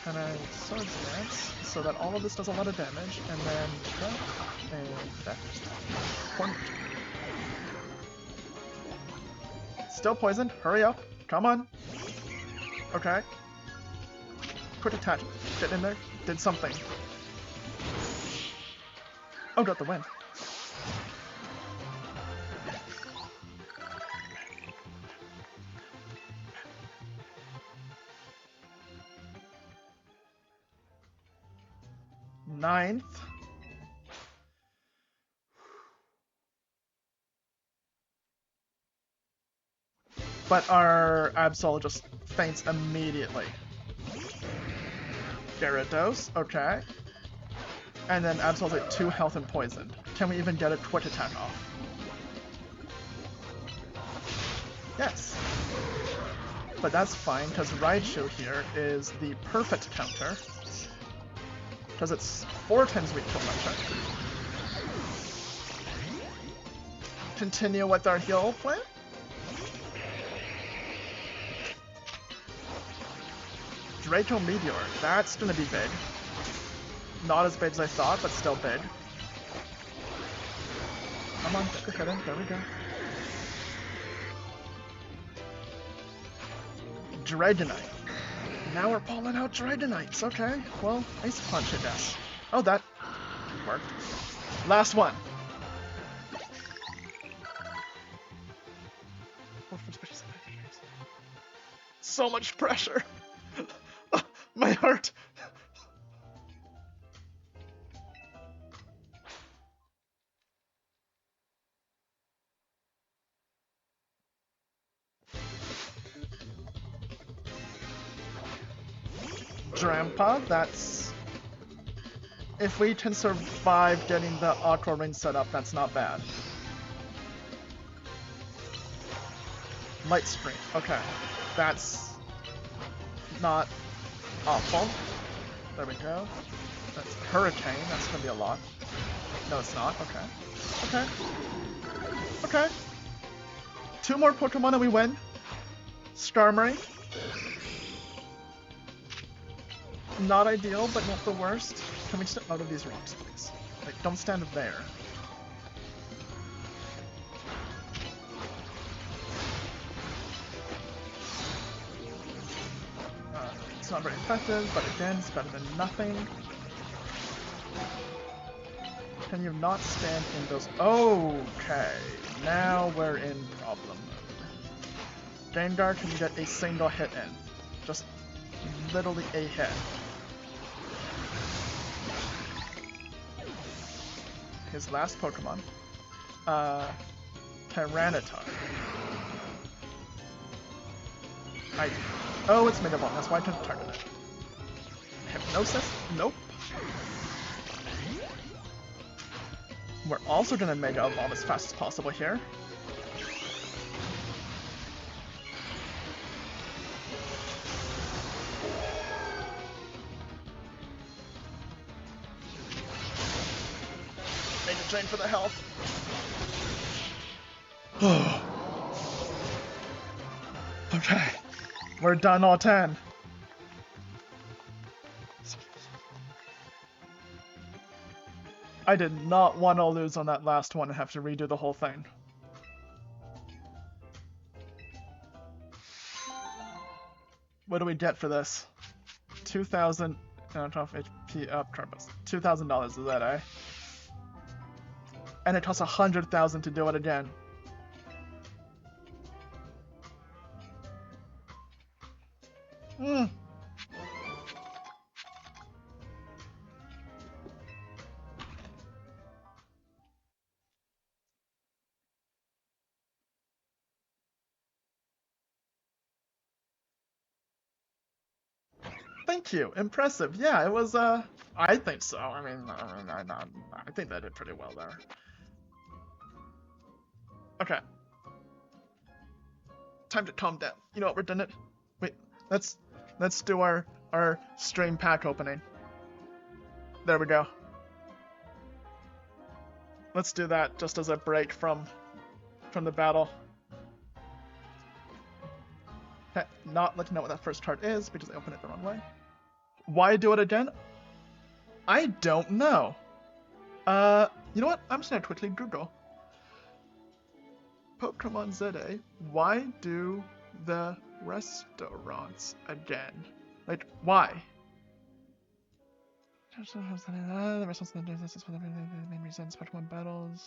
Can I Surge Dance so that all of this does a lot of damage, and then that. Point. Still poisoned. Hurry up. Come on. Okay. Quick attack. Get in there. Did something. Oh, got the win. Ninth. But our Absol just faints immediately. Gyarados, okay. And then Absol's at 2 health and poisoned. Can we even get a quick attack off? Yes. But that's fine, because Raichu here is the perfect counter. Because it's 4 times weak to electric. Continue with our heal plan. Draco Meteor, that's gonna be big. Not as big as I thought, but still big. Come on, get your hit in, there we go. Dragonite. Now we're pulling out Dragonites, okay. Well, Ice Punch, I guess. Oh, that worked. Last one. So much pressure. My heart. Drampa, that's... If we can survive getting the Aqua Ring set up, that's not bad. Light Screen, okay. That's not awful. There we go. That's Hurricane, that's gonna be a lot. No, it's not, okay. Okay. 2 more Pokemon and we win. Skarmory. Not ideal, but not the worst. Can we step out of these rocks, please? Like, don't stand there. It's not very effective, but again, it's better than nothing. Can you not stand in those? Okay, now we're in problem mode. Gengar, can you get a single hit in? Just literally a hit. His last Pokemon. Tyranitar. Oh, it's Mega Ball, that's why I couldn't target it. Hypnosis? Nope. We're also gonna Mega Evolve as fast as possible here. Mega Drain for the health. Okay. We're done all 10. I did not want to lose on that last one and have to redo the whole thing. What do we get for this? 2,000 HP up turbos. $2,000 is that, eh? And it costs 100,000 to do it again. Hmm. Thank you. Impressive. Yeah, it was, I think so. I think they did pretty well there. Okay. Time to calm down. You know what, we're done it. Wait, let's do our stream pack opening. There we go. Let's do that just as a break from the battle. Okay, not letting know what that first card is because I opened it the wrong way. Why do it again? I don't know. You know what? I'm just gonna quickly Google. Pokemon ZA, why do the restaurants again? Like, why? The restaurants this is for the main reasons. Pokemon battles.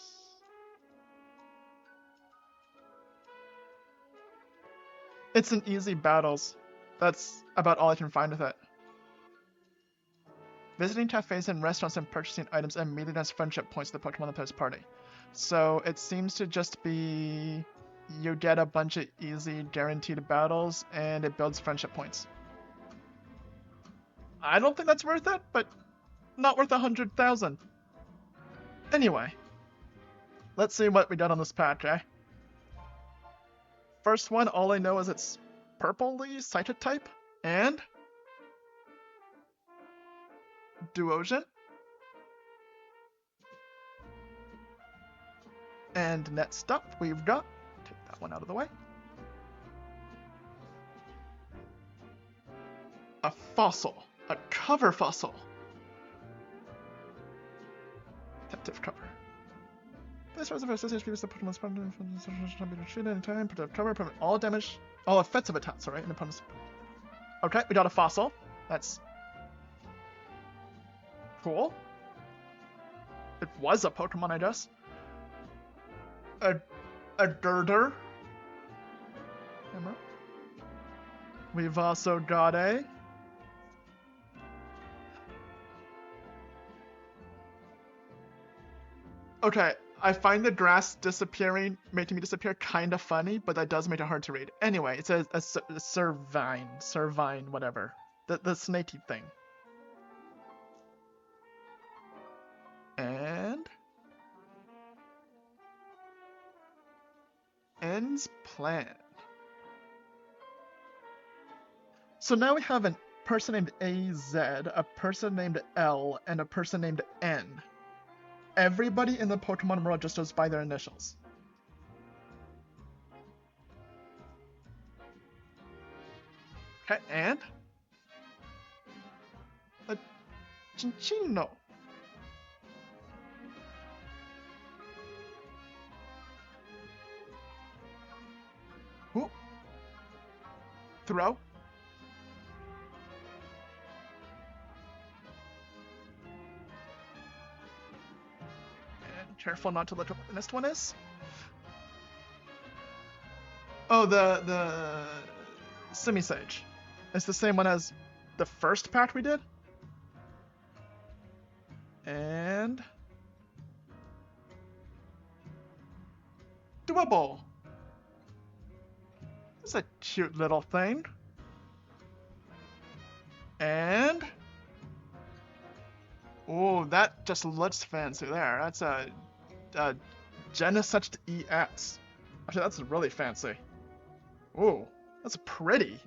It's an easy battles. That's about all I can find with it. Visiting cafes and restaurants and purchasing items immediately as friendship points to the Pokemon in the player's party. So it seems to just be you get a bunch of easy guaranteed battles and it builds friendship points. I don't think that's worth it, but not worth 100,000. Anyway, let's see what we got on this pack, eh? First one, all I know is it's purpley Psychic type and Duosion. And next up, we've got, take that one out of the way, a fossil, a cover fossil. Detective cover. This was the first association the Pokemon's partner can be retreated in time, protect cover, prevent all damage, all offensive attacks, alright, in opponent's. Okay, we got a fossil. That's cool. It was a Pokemon, I guess. A girder. We've also got a okay, I find the grass disappearing, making me disappear kind of funny, but that does make it hard to read. Anyway, it says a Servine, whatever. The snaky thing. And Ends plan. So now we have a person named AZ, a person named L, and a person named N. Everybody in the Pokemon world just goes by their initials. Okay, and a Chinchino. Ooh. Throw. And careful not to look up what the next one is. Oh, the Simisage. It's the same one as the first pack we did. And Doable. It's a cute little thing. And oh, that just looks fancy there. That's a Genesect EX. Actually, that's really fancy. Ooh, that's pretty.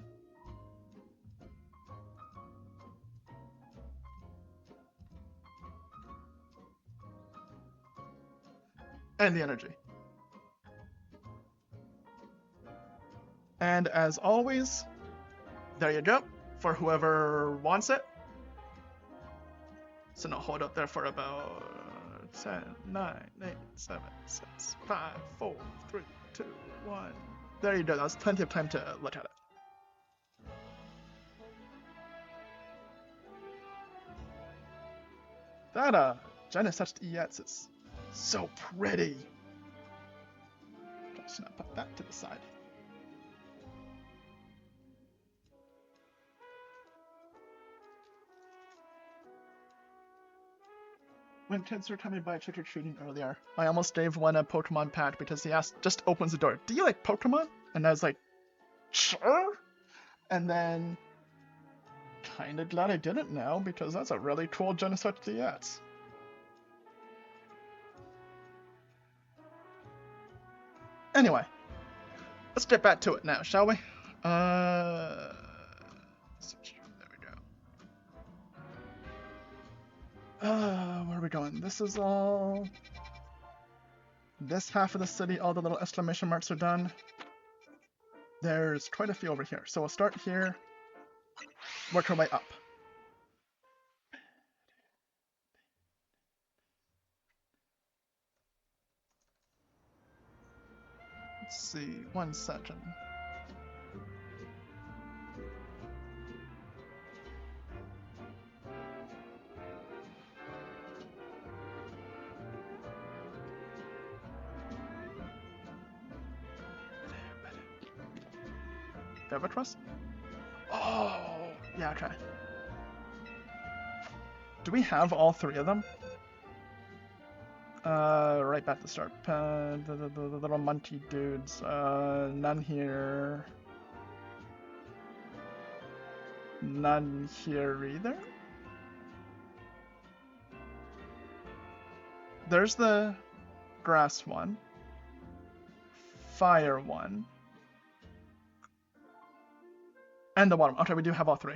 And the energy. And as always, there you go, for whoever wants it. So now hold up there for about 7, 9, 8, 7, 6, 5, 4, 3, 2, 1. There you go. That was plenty of time to look at it. That Genesis EX is so pretty. Just gonna put that to the side. When kids were coming by trick-or-treating earlier, I almost gave one a Pokemon pack because he asked, just opens the door, do you like Pokemon? And I was like, sure? And then, kinda glad I didn't now, because that's a really cool Genesis DX. Anyway, let's get back to it now, shall we? There we go. Where are we going? This is all... This half of the city, all the little exclamation marks are done. There's quite a few over here. So we'll start here, work our way up. Let's see, 1 second. Beatrice? Oh, yeah, okay. Do we have all 3 of them? Right back to start. The little monkey dudes. None here. None here either. There's the grass one. Fire one. And the water one. Okay, we do have all 3.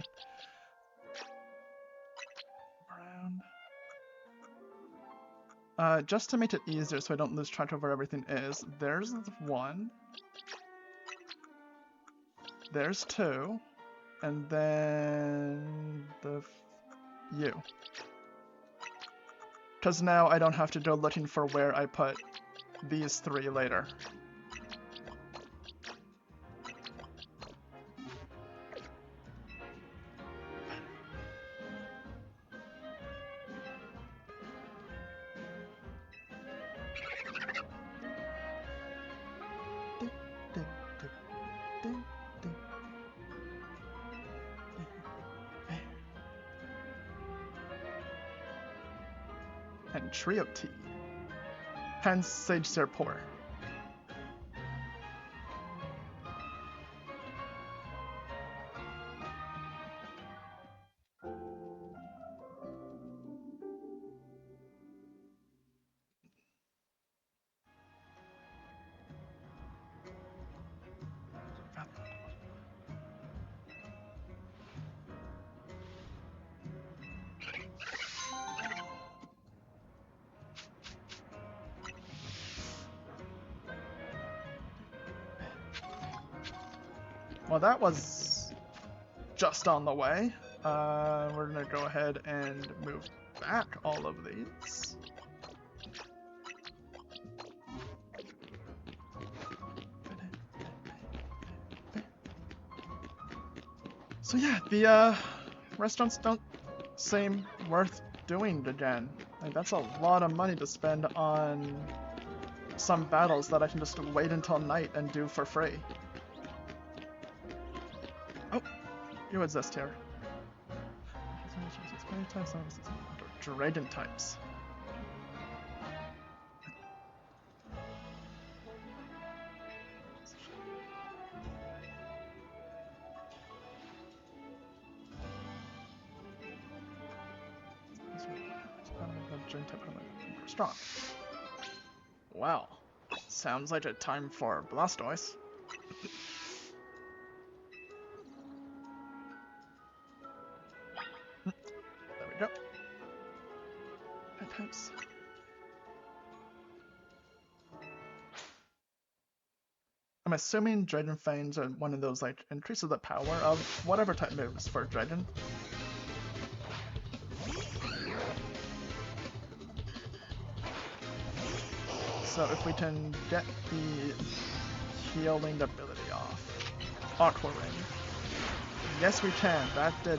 Brown. Just to make it easier so I don't lose track of where everything is, there's 1. There's 2. And then you. Because now I don't have to go looking for where I put these 3 later. And Trio Tea. Hence Sage Serpor. Well, that was just on the way. We're gonna go ahead and move back all of these. So yeah, the restaurants don't seem worth doing again. Like, that's a lot of money to spend on some battles that I can just wait until night and do for free. Oh, you exist here. Dragon types. Strong. Well, sounds like a time for Blastoise. There we go. Types. I'm assuming Dragon Fangs are one of those, like, increases the power of whatever type moves for Dragon. So if we can get the healing ability off. Aqua Ring. Yes, we can. That did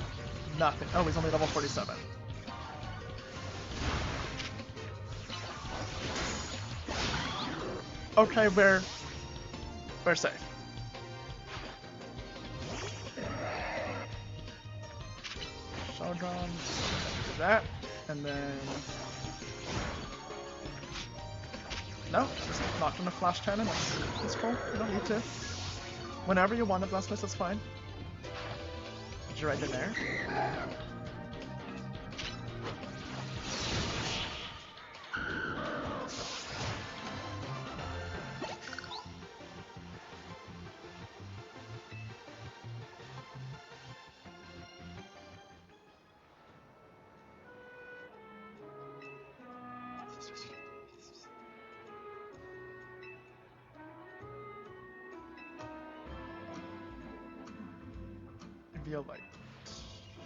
nothing. Oh, he's only level 47. Okay, we're safe. Shogun, do that, and then no, just not gonna flash cannon. That's cool. You don't need to. Whenever you want to blast miss, that's fine. Did you right in there? Reveal light.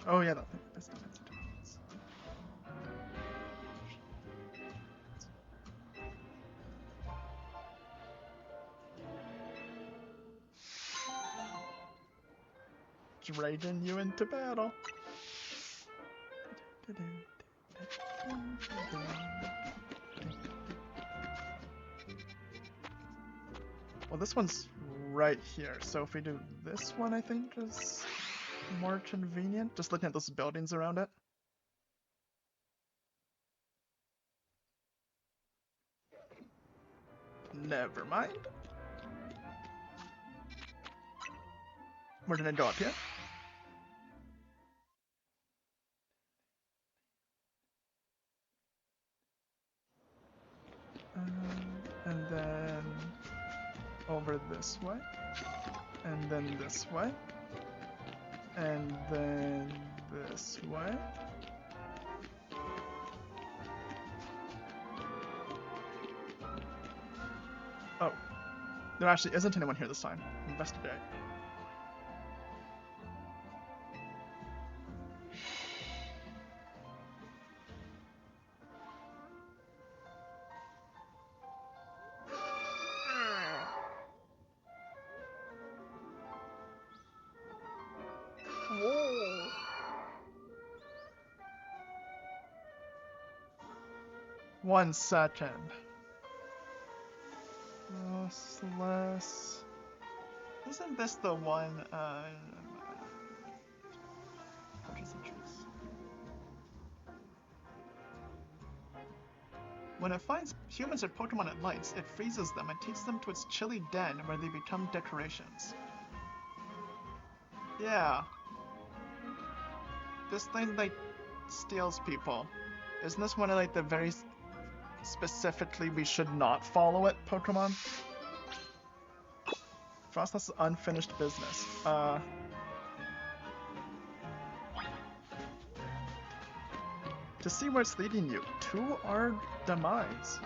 Oh yeah, that thing. That's defensive defense. Dragging you into battle. Well, this one's right here, so if we do this one, I think is more convenient. Just looking at those buildings around it. Never mind. Where did I go up here? And then over this way, and then this way, and then this way. Oh, there actually isn't anyone here this time. Investigate. Whoa. 1 second. Lossless. Isn't this the one? When it finds humans or Pokemon it likes, it freezes them and takes them to its chilly den where they become decorations. Yeah. This thing, like, steals people. Isn't this one of, like, the very specifically we should not follow it Pokemon? Frostlass unfinished business. To see where it's leading you, to our demise.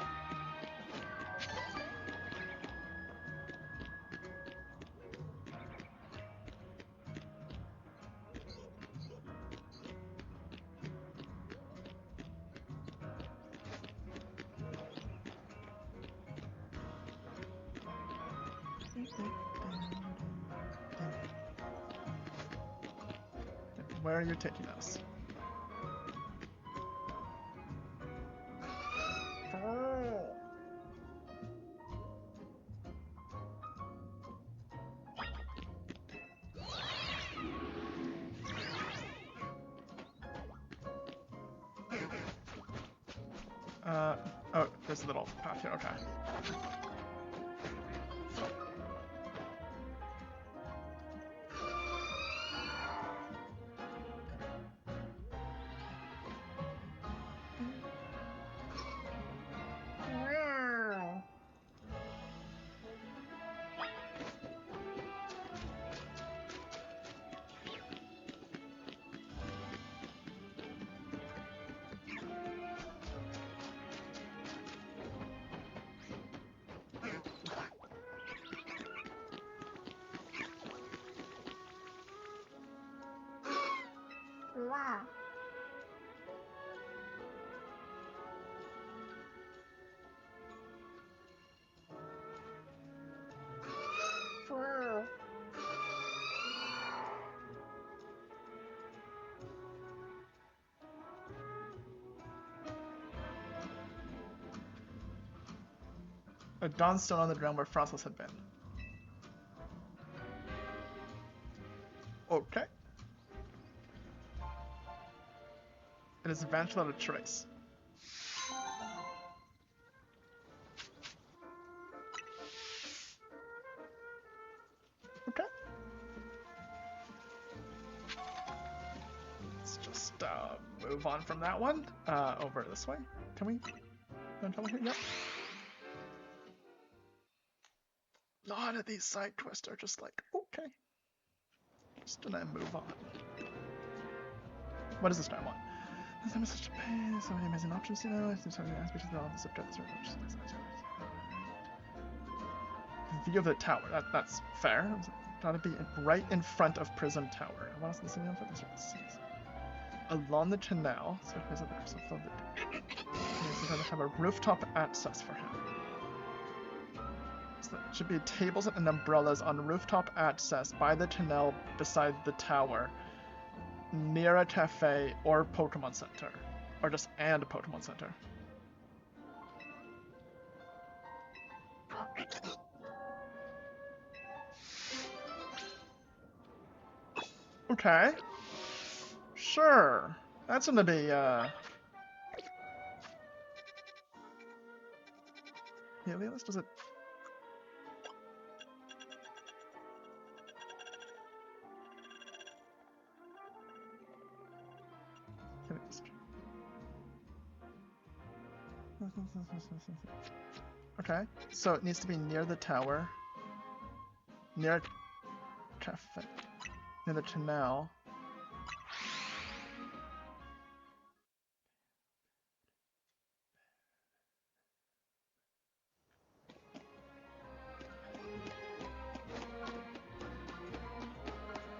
Where are you taking us? Oh, there's a little path here, okay. Wow. A dawnstone on the ground where Frostless had been. Okay. It is vanished without a trace. Okay. Let's just move on from that one. Over this way. Can we? Come here? Yep. None of these side quests are just like, okay. Just gonna move on. What does this guy want? There's a such a pain, so many amazing options, you know. There's so many aspects of all the subjects. View of the tower. That's fair. Gotta be right in front of Prison Tower. What else is in front of the along the canal, so it the crystal flood. So gotta have a rooftop access for him. So there should be tables and umbrellas on rooftop access by the canal beside the tower, near a cafe or Pokemon Center, or just and a Pokemon Center. Okay. Sure. That's gonna be, Helios, does it... Okay, so it needs to be near the tower, near a cafe, near the canal.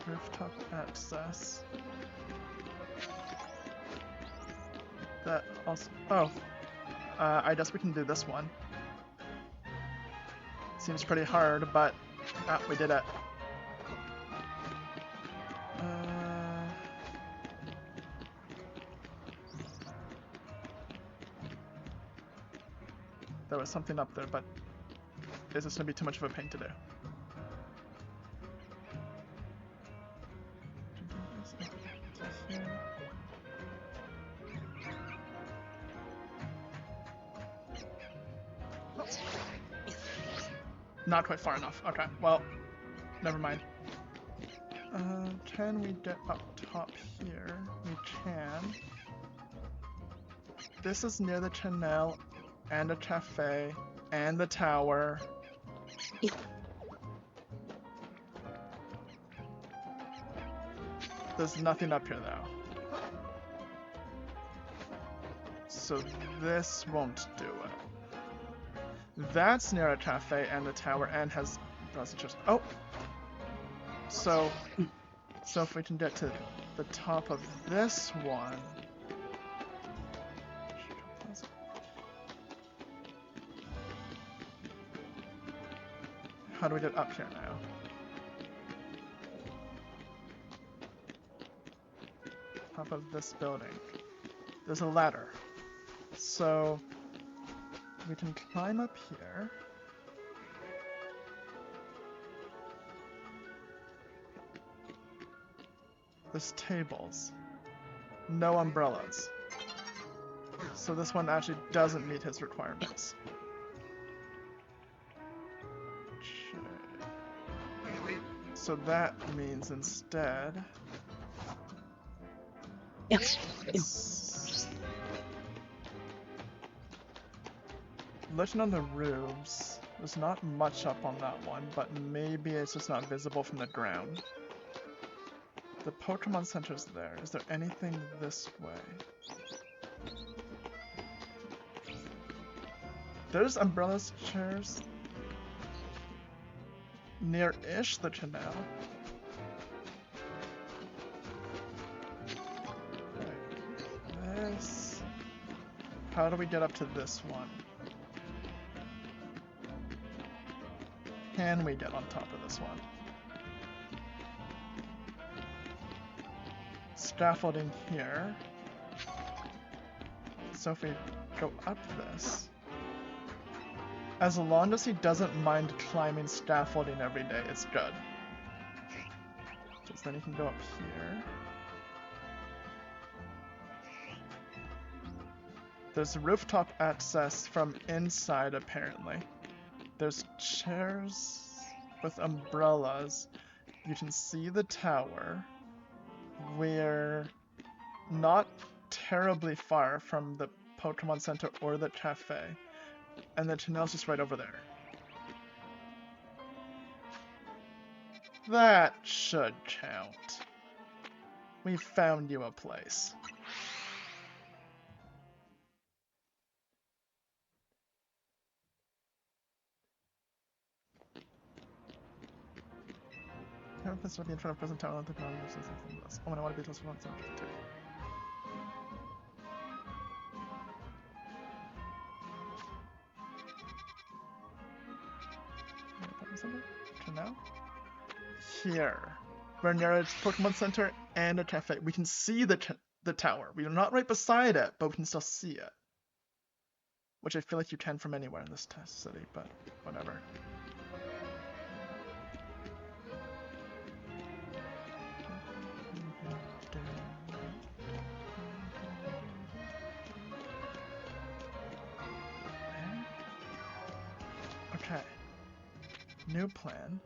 Rooftop access. That also... Oh. I guess we can do this one. Seems pretty hard, but... Ah, we did it. There was something up there, but... Is this going to be too much of a pain to do? Not quite far enough. Okay, well, never mind. Can we get up top here? We can. This is near the canal and a cafe and the tower. There's nothing up here though. So this won't do it. That's near a cafe and a tower and has just oh. So if we can get to the top of this one. How do we get up here now? Top of this building. There's a ladder. So we can climb up here. There's tables. No umbrellas. So this one actually doesn't meet his requirements. So that means instead... Looking on the roofs, there's not much up on that one, but maybe it's just not visible from the ground. The Pokemon Center's there. Is there anything this way? There's umbrellas, chairs. Near-ish the canal. Okay. This... How do we get up to this one? Can we get on top of this one? Scaffolding here. So if we go up this... As long as he doesn't mind climbing scaffolding every day, it's good. Because then he can go up here. There's rooftop access from inside, apparently. There's chairs with umbrellas. You can see the tower. We're not terribly far from the Pokemon Center or the cafe. And the tunnel's just right over there. That should count. We found you a place. Have this be in front of present town on the ground or something like this. Oh, and I want to be close to one center too. Turn now. Here. We're near a Pokemon Center and a cafe. We can see the tower. We are not right beside it, but we can still see it. Which I feel like you can from anywhere in this city, but whatever. Okay. New plan.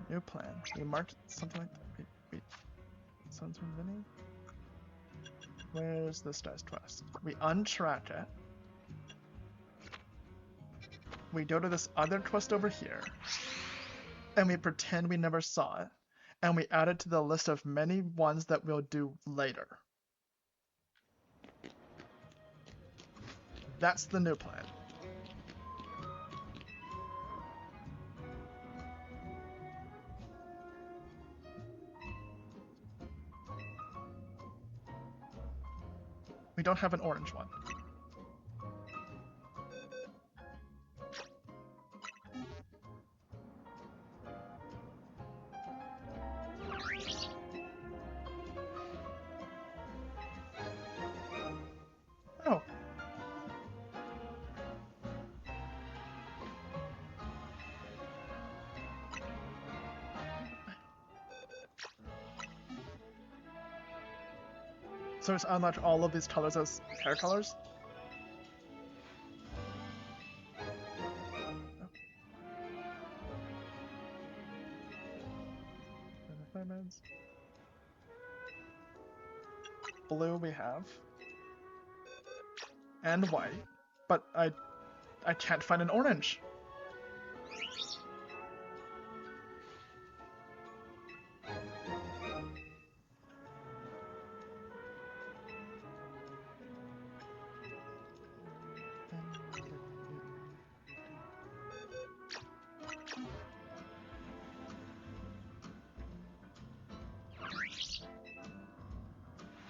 New plan. We marked something like that. Wait. Sounds from Vinny? Where's the Stars Quest? We untrack it. We go to this other quest over here. And we pretend we never saw it. And we add it to the list of many ones that we'll do later. That's the new plan. We don't have an orange one. Oh. So it's unlock all of these colors as hair colors? Blue we have. And white. But I can't find an orange.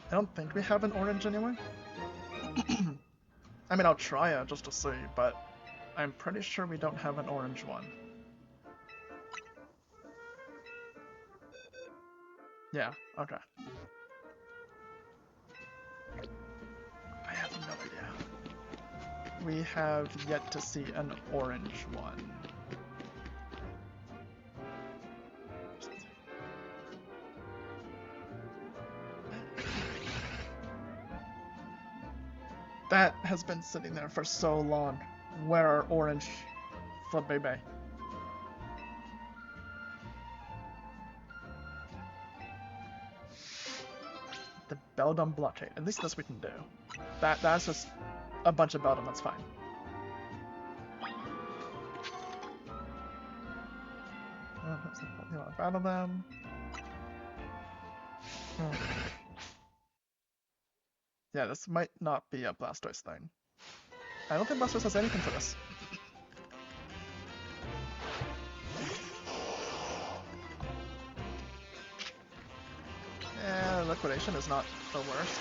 I don't think we have an orange anyway. I mean, I'll try it just to see, but I'm pretty sure we don't have an orange one. Yeah, okay. I have no idea. We have yet to see an orange one. That has been sitting there for so long. Where are orange Flabébé? The Beldum blockade. At least this we can do. That's just a bunch of Beldum, that's fine. Battle them. Yeah, this might not be a Blastoise thing. I don't think Blastoise has anything for this. Yeah, Liquidation is not the worst.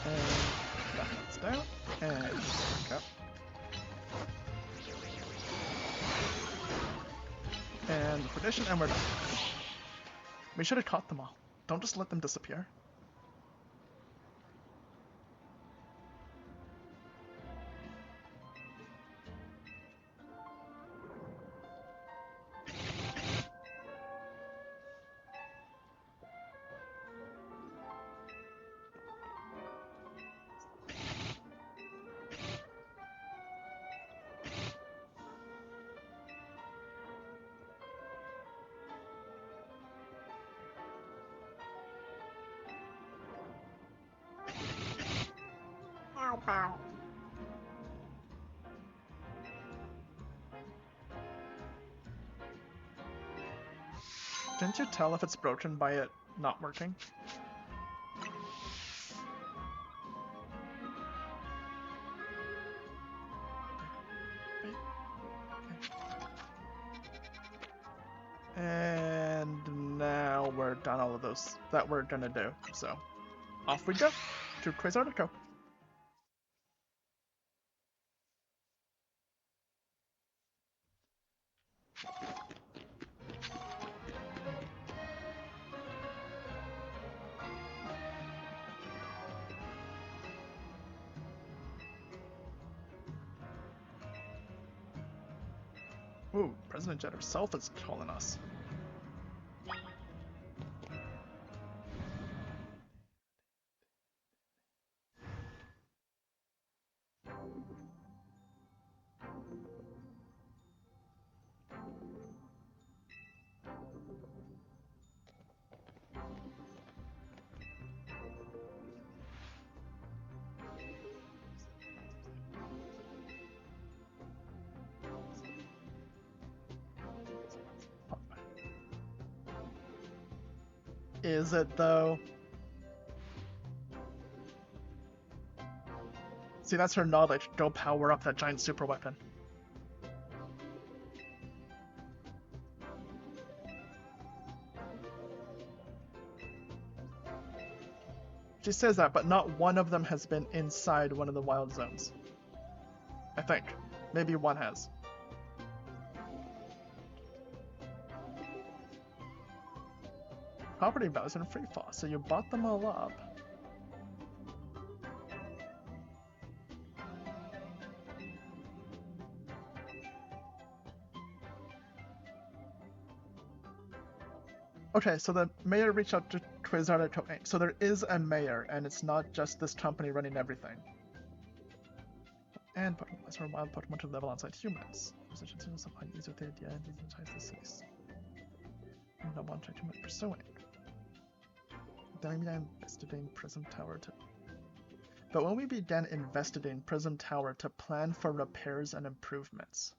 And that's down. And back up. And liquidation, and we're done. We should have caught them all. Don't just let them disappear. Can't you tell if it's broken by it not working? And now we're done all of those that we're gonna do. So off we go to Quasartico. Ooh, President Jet herself is calling us. Is it though? See, that's her knowledge. Go power up that giant super weapon. She says that, but not one of them has been inside one of the wild zones. I think. Maybe one has. Property values in free fall, so you bought them all up. Okay, so the mayor reached out to Quasartico Inc. So there is a mayor, and it's not just this company running everything. And Pokemon, that's where wild Pokemon to level outside humans. Positions in supply easier with the idea and desensitize the cities. No one try too much pursuing. Then we began investigating Prism Tower to. But when we began investigating Prism Tower to plan for repairs and improvements.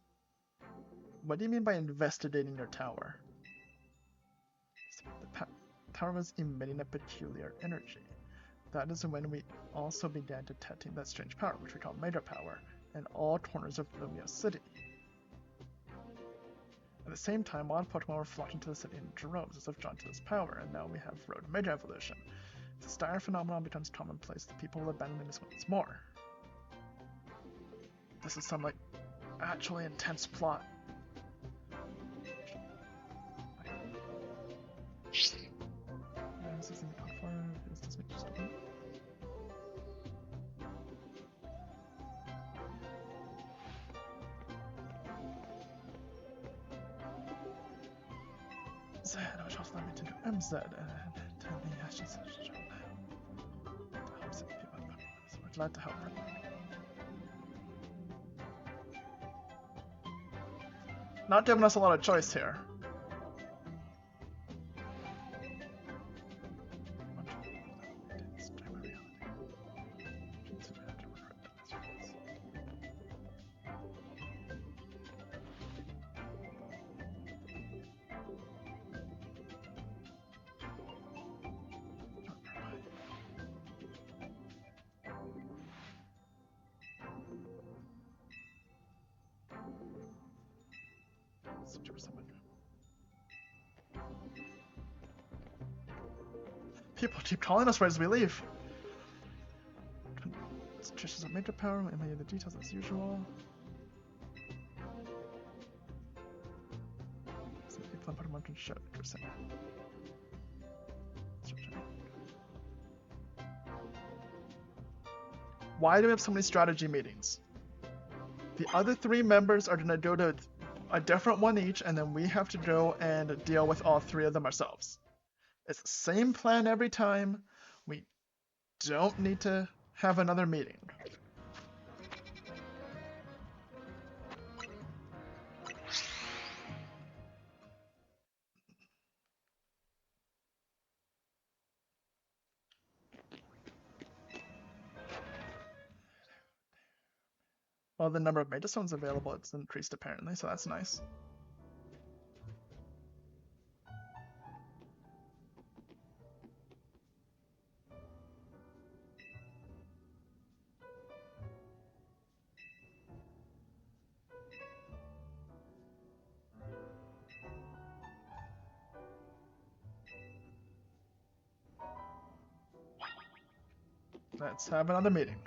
What do you mean by investigating your tower? The tower was emitting a peculiar energy. That is when we also began detecting that strange power, which we call Major Power, in all corners of Lumio City. At the same time, wild Pokemon were flocking to the city in droves as if drawn to this power, and now we have Road Major Evolution. If this dire phenomenon becomes commonplace, the people will abandon this once more. This is some, like, actually intense plot. This isn't confirmed. This doesn't make just a week. Z, which also allowed me to do MZ and tell me I should search the job now. To help some people in Pokemon, so we're glad to help her. Not giving us a lot of choice here. People keep calling us right as we leave. Trish is a Major Power, and many of the details as usual. Pokémon can show percent. Why do we have so many strategy meetings? The other 3 members are gonna go to a different one each, and then we have to go and deal with all 3 of them ourselves. It's the same plan every time. We don't need to have another meeting. Well, the number of Metastones available, it's increased apparently, so that's nice. Let's have another meeting.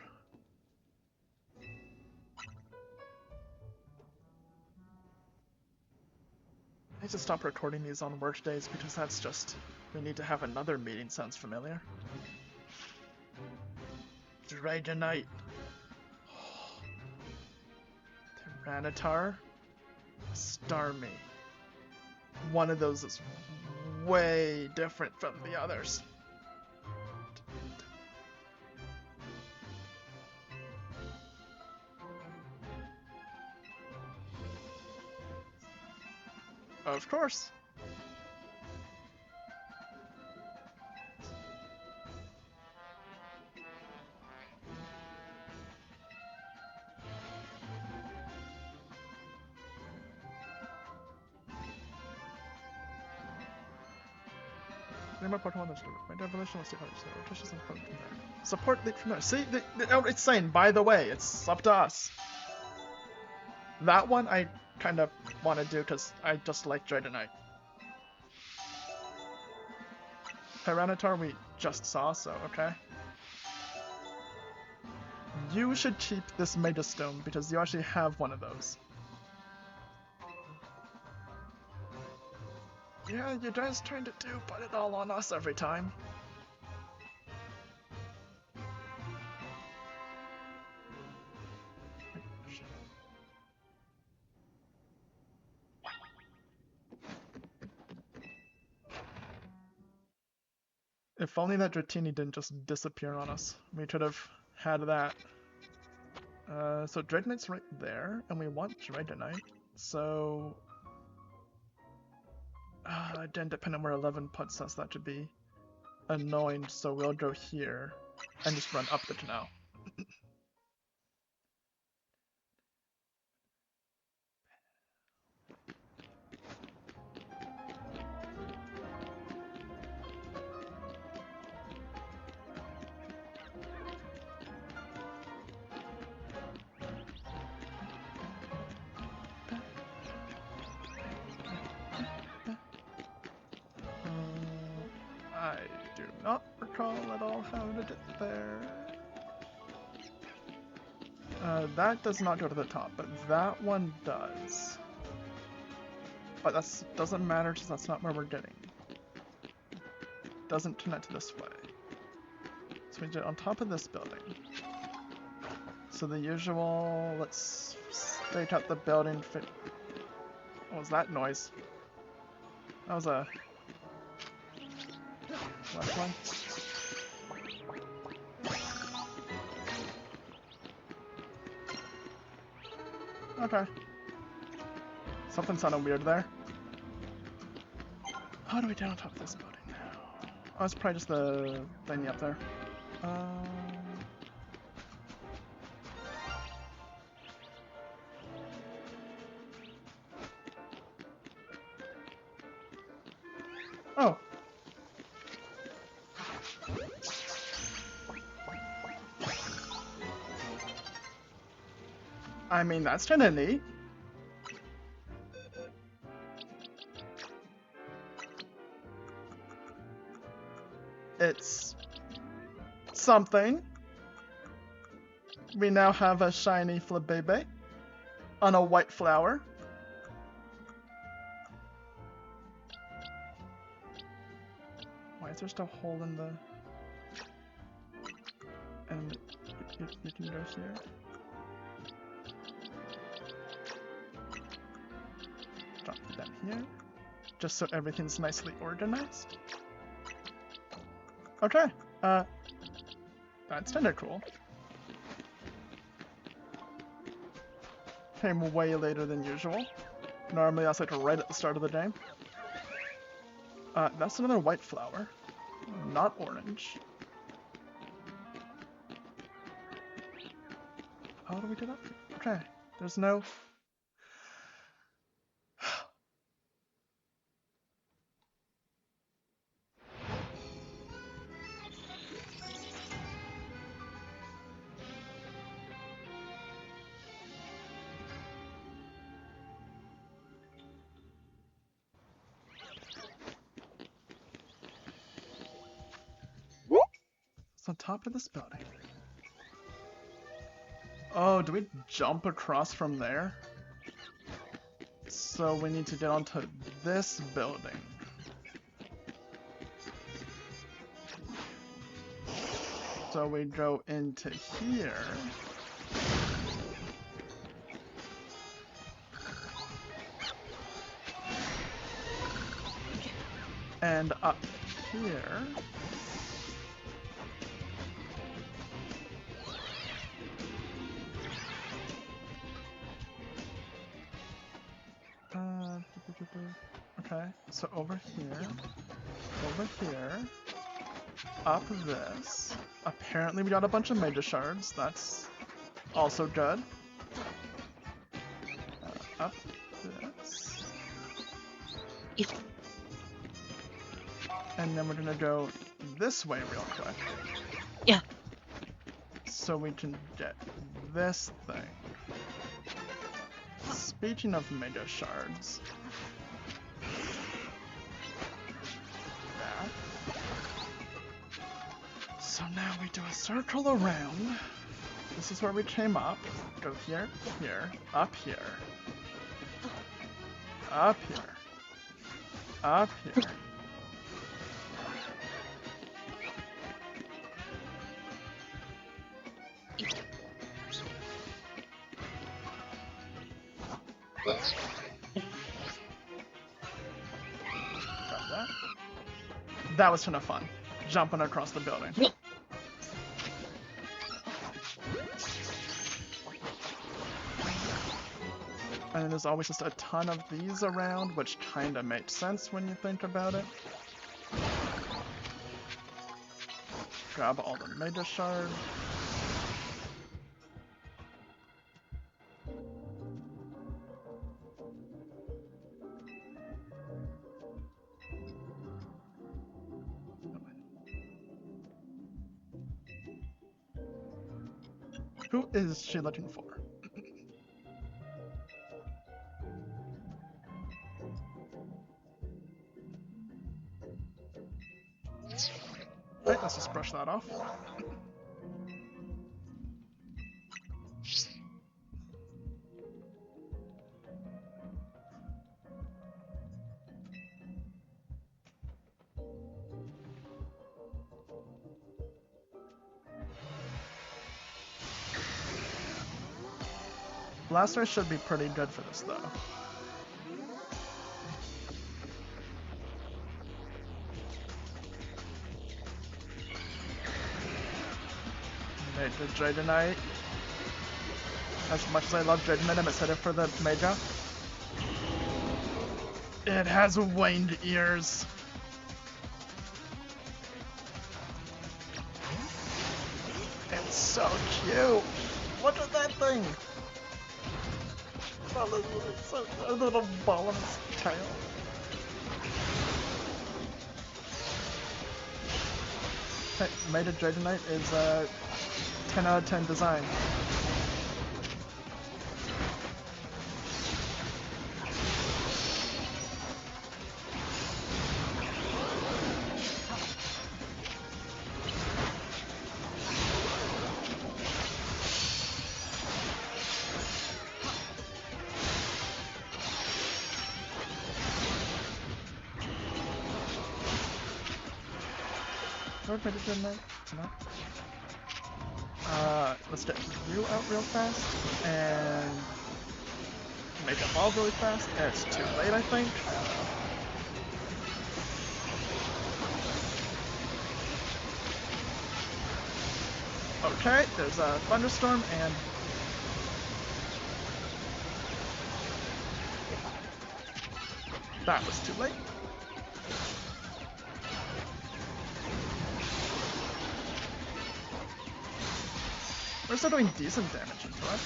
I need to stop recording these on work days because that's just... We need to have another meeting, sounds familiar. Dragonite. Tyranitar. Starmie. One of those is way different from the others. Of course. Name my Pokemon that's my evolution was 200, so Tisha's important from there. Support lead from there. See, it's saying, by the way, it's up to us. That one I kind of want to do because I just like Dragonite. Tyranitar we just saw, so okay. You should keep this Megastone because you actually have one of those. Yeah, you guys trying to do put it all on us every time. If only that Dratini didn't just disappear on us. We could have had that. So Dragonite's right there, and we want Dragonite. So... again, depending on where 11 puts us, that should be annoying, so we'll go here and just run up the canal. I do not recall at all how to get there. That does not go to the top, but that one does. But that doesn't matter because that's not where we're getting. Doesn't connect this way. So we get on top of this building. So the usual, let's stake out the building. What was that noise? That was a... left one. Okay. Something sounded weird there. How do we get on top of this building now? Oh, it's probably just the thingy up there. Oh. I mean, that's kinda neat. It's something. We now have a shiny Flabébé on a white flower. is there just a hole in the... And you can go here. Drop them here. Just so everything's nicely organized. Okay, that's kinda cool. Came way later than usual. Normally that's like right at the start of the game. That's another white flower, not orange. How do we get up? Okay, there's no... It's on top of this building. Oh, do we jump across from there? So we need to get onto this building. So we go into here. And up here. Okay, so over here, up this. Apparently we got a bunch of Mega Shards, that's also good. Up this. And then we're gonna go this way real quick. Yeah. So we can get this thing. Speaking of Mega Shards. That. So now we do a circle around. This is where we came up. Go here, here, up here. Up here. Up here. Got that. That was kind of fun. Jumping across the building. And then there's always just a ton of these around, which kinda makes sense when you think about it. Grab all the Mega Shards. Who is she looking for? Right, let's just brush that off. Blaster should be pretty good for this though. The Dragonite. As much as I love Dragonite, I'm excited for the Mega. It has winged ears. It's so cute. Look at that thing. A little ball on its tail. Okay, Mega Dragonite is a 10 out of 10 design. Sword made it tonight. Let's get Ryu out real fast and make it evolve really fast. It's too late, I think. Okay, there's a thunderstorm and that was too late. We're still doing decent damage into it.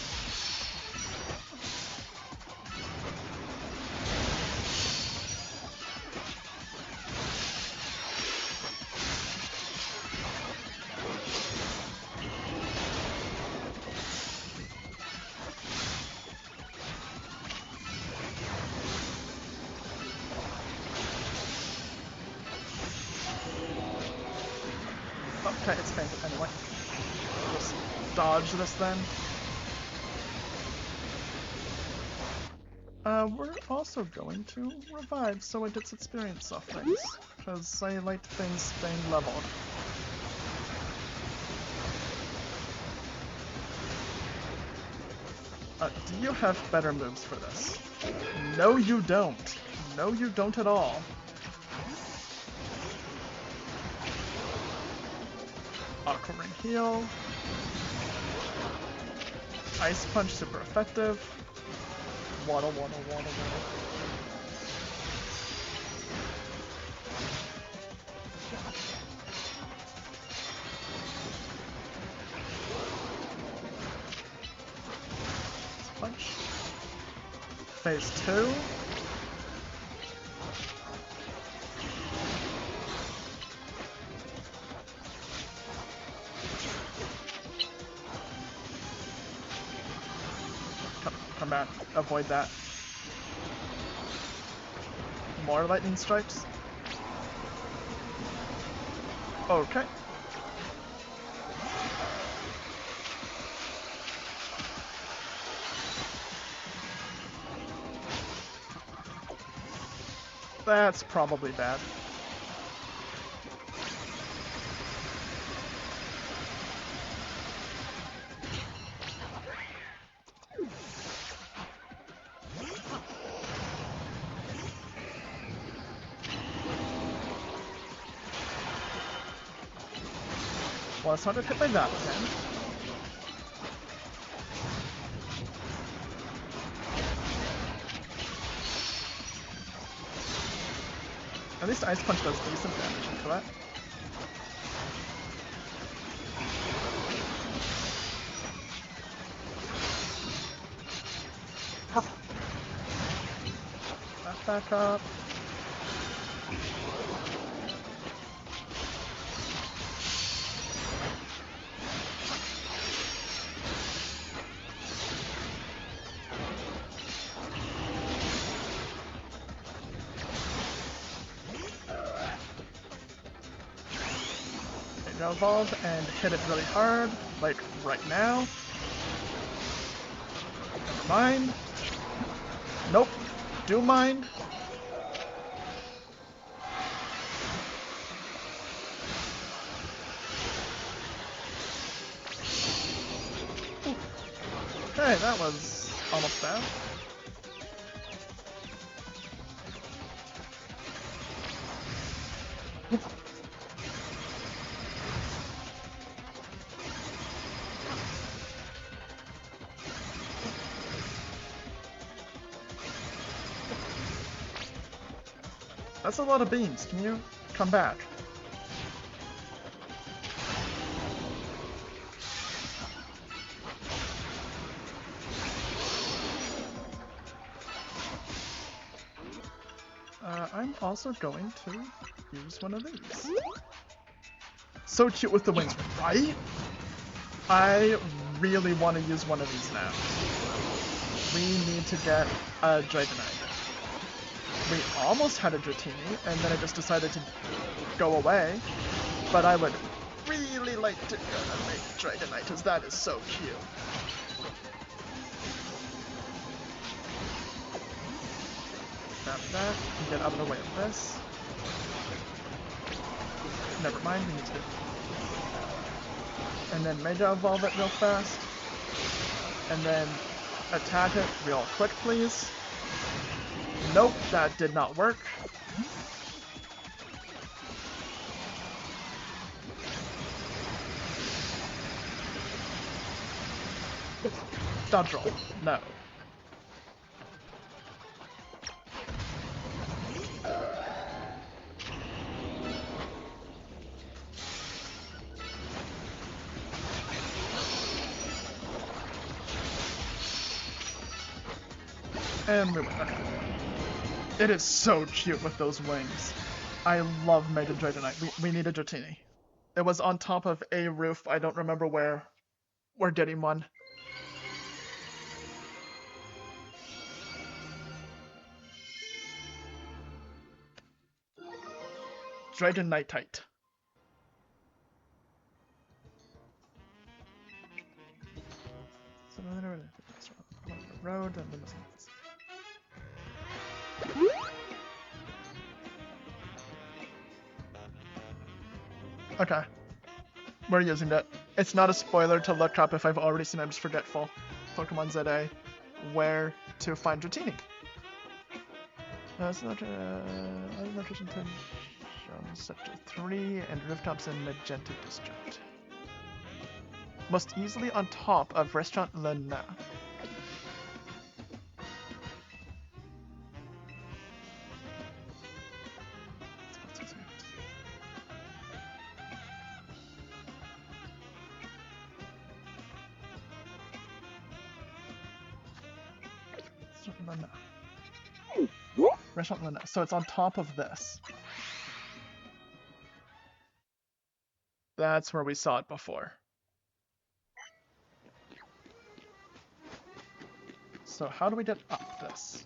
Okay, it's fainted anyway. Just dodge this then. We're also going to revive so it gets experience off things, because I like things staying leveled. Do you have better moves for this? No, you don't. No, you don't at all. Aqua Ring heal. Ice Punch super effective. Waddle, waddle, waddle, waddle. Punch. Phase 2. Come back. Avoid that. More lightning strikes. Okay. That's probably bad. Well, it's not gonna hit by that again. At least Ice Punch does decent damage into that. That back up. Evolve and hit it really hard, like right now. Never mind. Nope. Do mind. Ooh. Okay, that was almost bad. That's a lot of beans. Can you come back? I'm also going to use one of these. So cute with the wings, right? I really want to use one of these now. We need to get a Dragonite. We almost had a Dratini, and then I just decided to go away. But I would really like to make Dragonite, because that is so cute. Grab that, and get out of the way of this. never mind, we need to. And then Mega Evolve it real fast. And then attack it real quick, please. Nope, that did not work. Dodge roll. No. And we win. Okay. It is so cute with those wings. I love Mega Dragonite. We need a Dratini. It was on top of a roof. I don't remember where. We're getting one. Dragonite. Road and okay. We're using it. It's not a spoiler to look up if I've already seen it. I'm just forgetful. Pokemon ZA. Where to find Dratini. That's not location to Sector 3 and rooftops in Magenta District. Most easily on top of Restaurant Lena. Restaurant Lena. So it's on top of this. That's where we saw it before. So how do we get up this?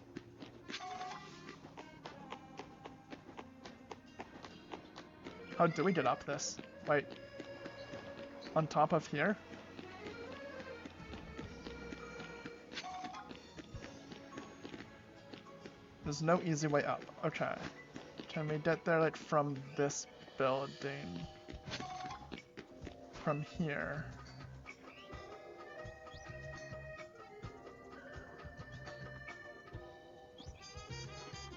How do we get up this? Wait. On top of here? There's no easy way up. Okay. Can we get there like from this building? From here?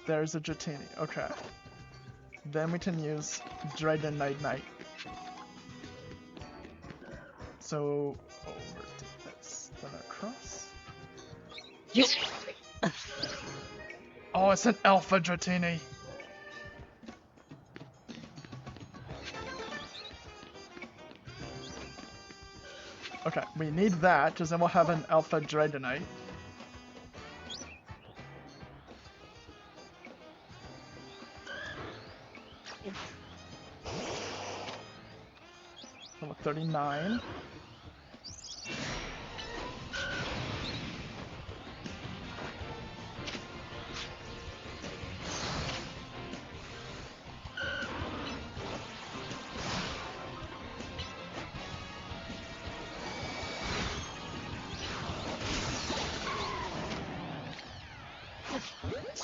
There's a Dratini. Okay. Then we can use Dragonite. So over to this, then across. Yes. Oh, it's an Alpha Dratini. Okay, we need that, because then we'll have an Alpha Dragonite. Level 39.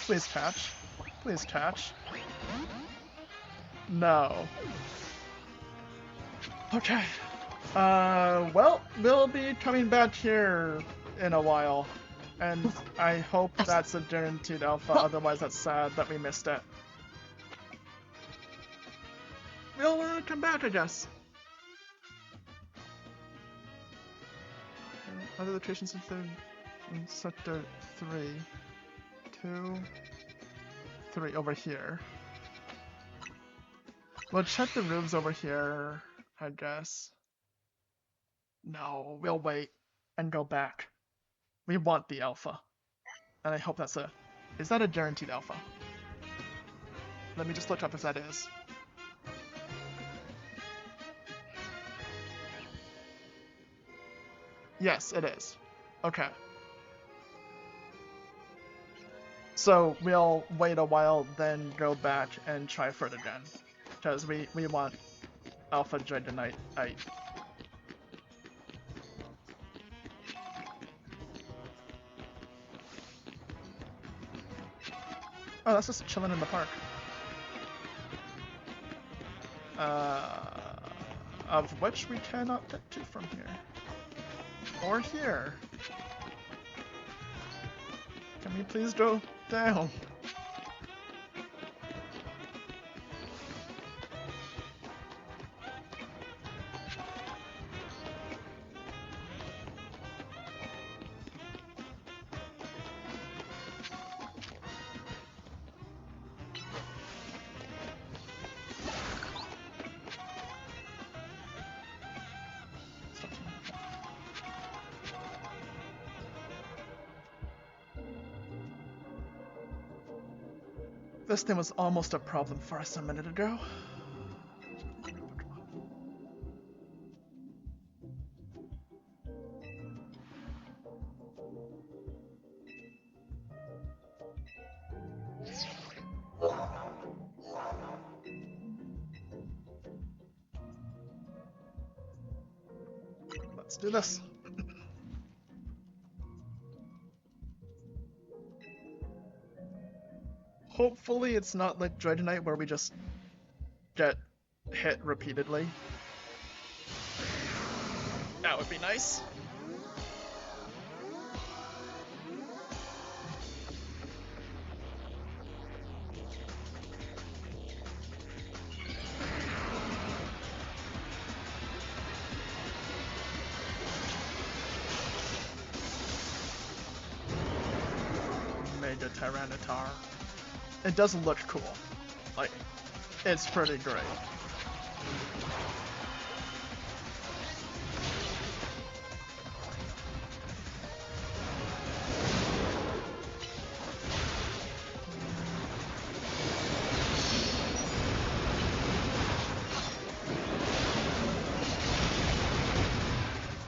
Please catch. Please catch. No. Okay. Well, we'll be coming back here in a while. And I hope that's a guaranteed alpha, otherwise that's sad that we missed it. We'll come back, I guess. Other locations in Sector 3. 2, 3 over here. We'll check the rooms over here, I guess. No, we'll wait and go back. We want the alpha. And I hope that's a... Is that a guaranteed alpha? Let me just look up if that is. Yes, it is. Okay. So we'll wait a while, then go back and try for it again. Because we want Alpha Dragonite. Oh, that's just chilling in the park. Of which we cannot get to from here. Or here. Can we please go down? This thing was almost a problem for us a minute ago. Let's do this. Hopefully it's not like Dragonite where we just get hit repeatedly. That would be nice. Mega Tyranitar. It does look cool. Like, it's pretty great.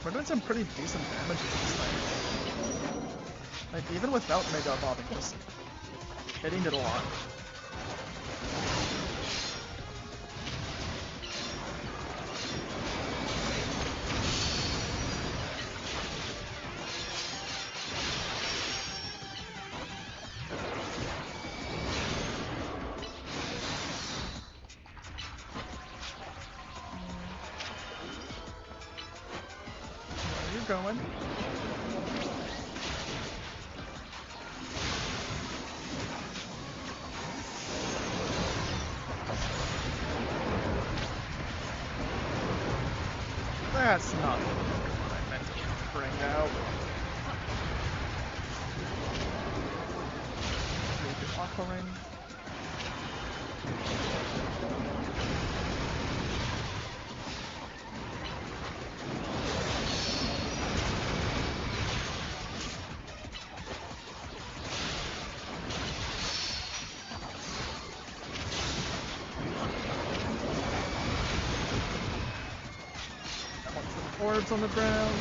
We're doing some pretty decent damage with this thing. Like, even without Mega Evolving, just hitting it a lot. Where are you going? That's not what I meant to bring out. Maybe Aqua Ring. Orbs on the ground.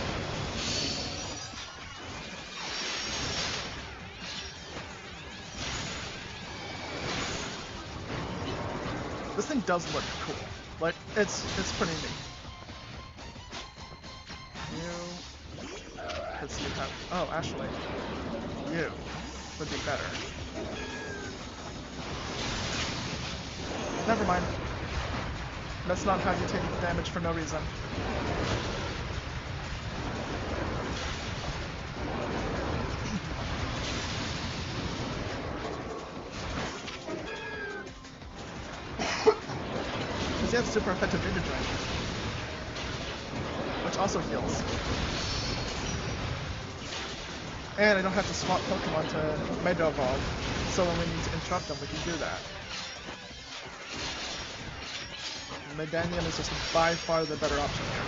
This thing does look cool. Like, it's pretty neat. You, because you have. Oh, actually, you would be better. Never mind. That's not how you take damage for no reason. Because he has super effective Giga Drain, which also heals. And I don't have to swap Pokemon to Mega Evolve, so when we need to interrupt them, we can do that. Meganium is just by far the better option here.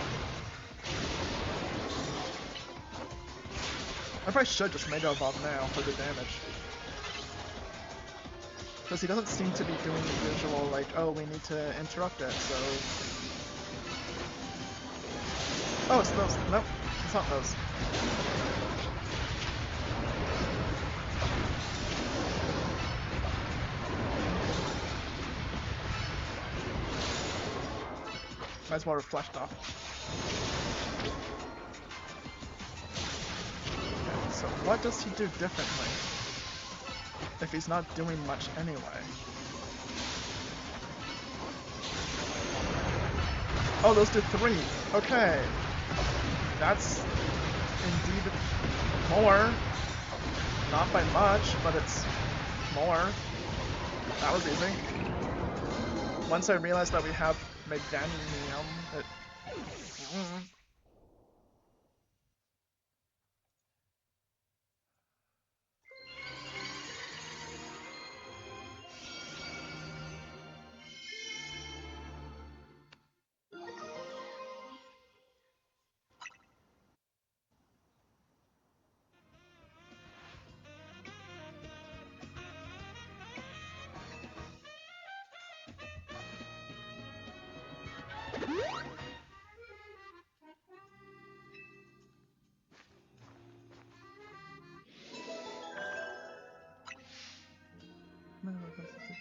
I probably should just Mega Evolve now for the damage. Because he doesn't seem to be doing the usual, like, oh, we need to interrupt it, so... Oh, it's those. Nope, it's not those. Might as well reflect off. Okay, so what does he do differently? If he's not doing much anyway. Oh, those did 3. Okay. That's indeed more. Not by much, but it's more. That was easy. Once I realized that we have Meganium, it...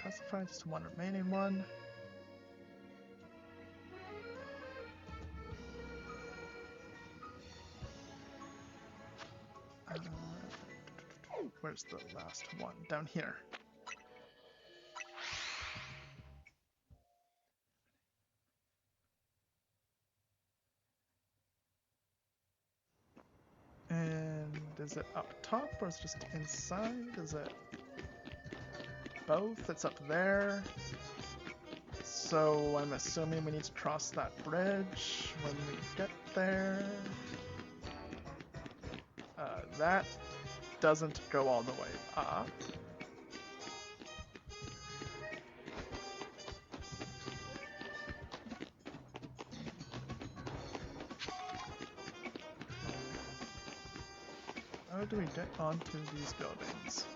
Pacified, just one remaining one. Where's the last one? Down here. And is it up top or is it just inside? Is it both? It's up there. So I'm assuming we need to cross that bridge when we get there. That doesn't go all the way up. How do we get onto these buildings?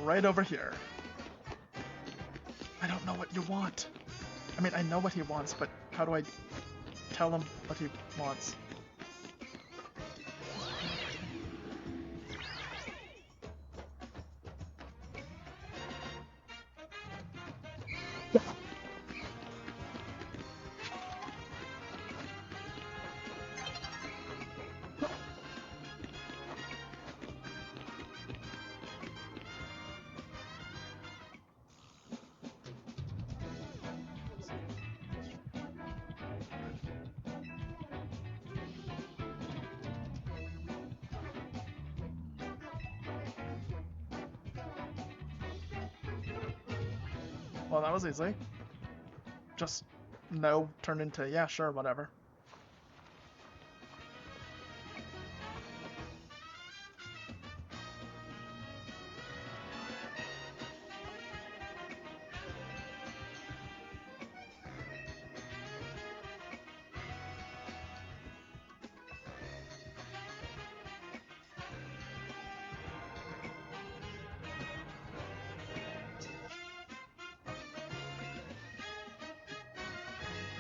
Right over here. I don't know what you want. I mean, I know what he wants, but how do I tell him what he wants? Well, that was easy. Just no turn into, yeah, sure, whatever.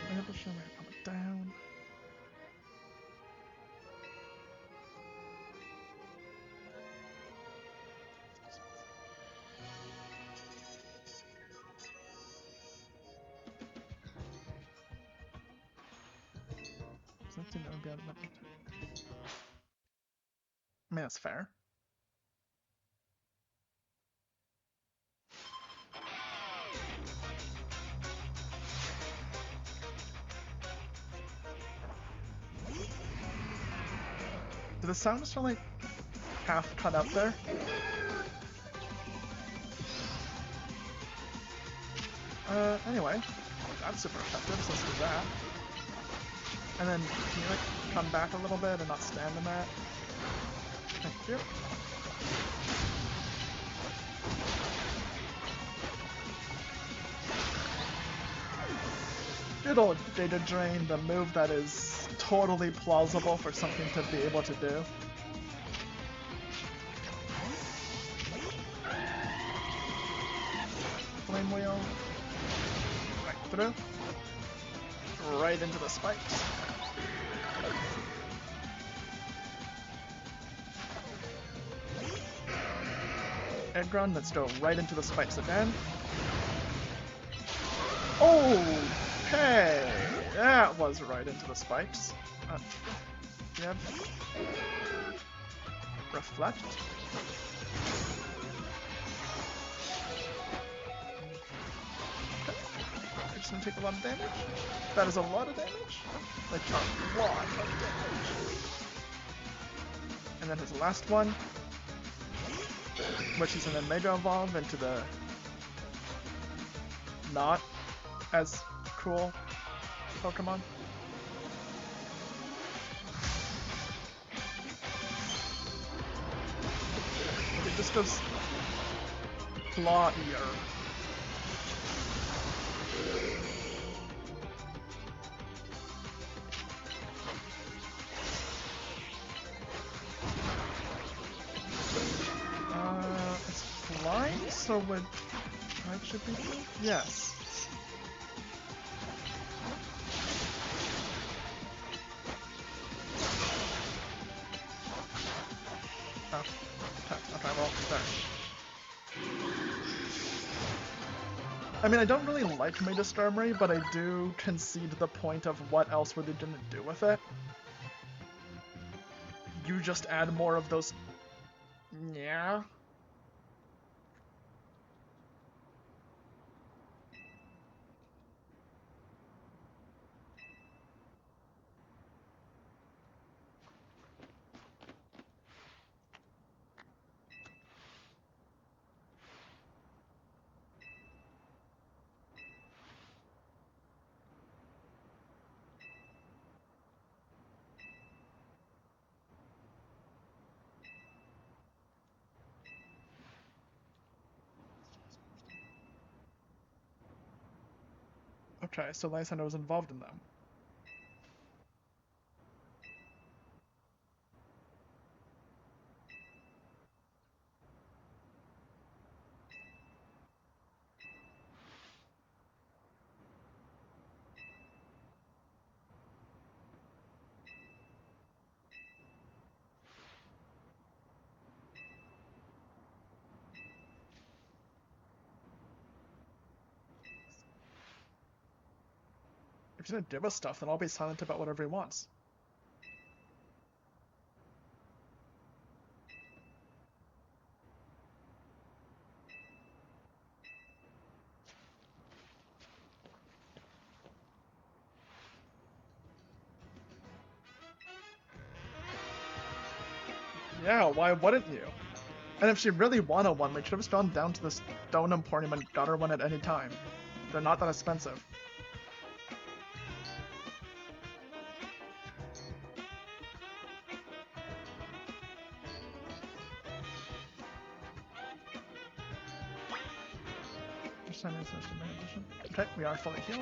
I never sure where to put it down. Something that would be out of my... I mean, that's fair. Did the sound just like half cut out there? Anyway, that's super effective, so let's do that. And then, can you like come back a little bit and not stand in that? Thank you. Good old data drain, the move that is totally plausible for something to be able to do. Flame wheel. Right through. Right into the spikes. Egg run, let's go right into the spikes again. Okay, that was right into the spikes. Yep. Reflect. it's gonna take a lot of damage. That is a lot of damage. Like a lot of damage. And then his last one, which is an Mega Evolve into the not as cool Pokemon. It just goes clawier. It's flying, so would Right should be good? Yes. Oh, okay, well, there. I mean, I don't really like Mega Starmie, but I do concede the point of what else were they gonna do with it. You just add more of those... Yeah. Okay, so Lysander was involved in them. If he's gonna give us stuff, then I'll be silent about whatever he wants. Yeah, why wouldn't you? And if she really wanted one, we should have just gone down to the Stone Emporium and got her one at any time. They're not that expensive. Okay, we are fully healed.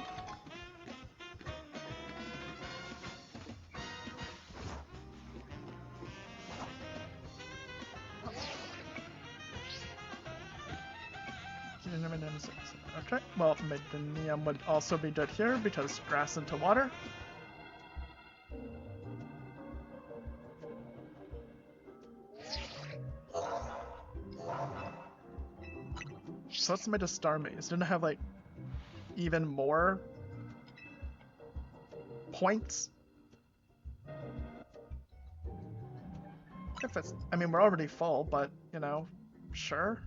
Okay, well, Medinium would also be good here because grass into water. So let's make a Starmie. Didn't have like even more points. If it's, I mean, we're already full, but you know, sure.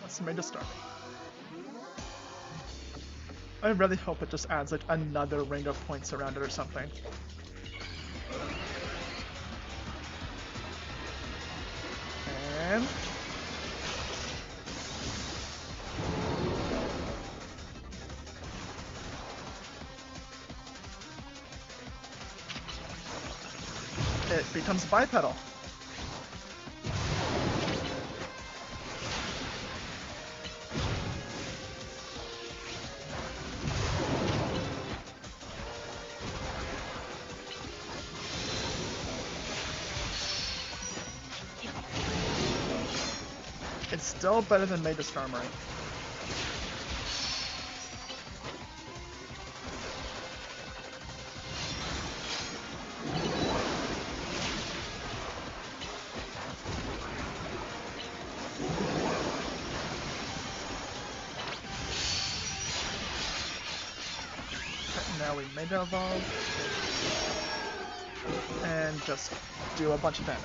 Let's make a Starmie. I really hope it just adds like another ring of points around it or something. And it becomes bipedal. It's still better than Mega Starmie. now we Mega Evolve and just do a bunch of damage.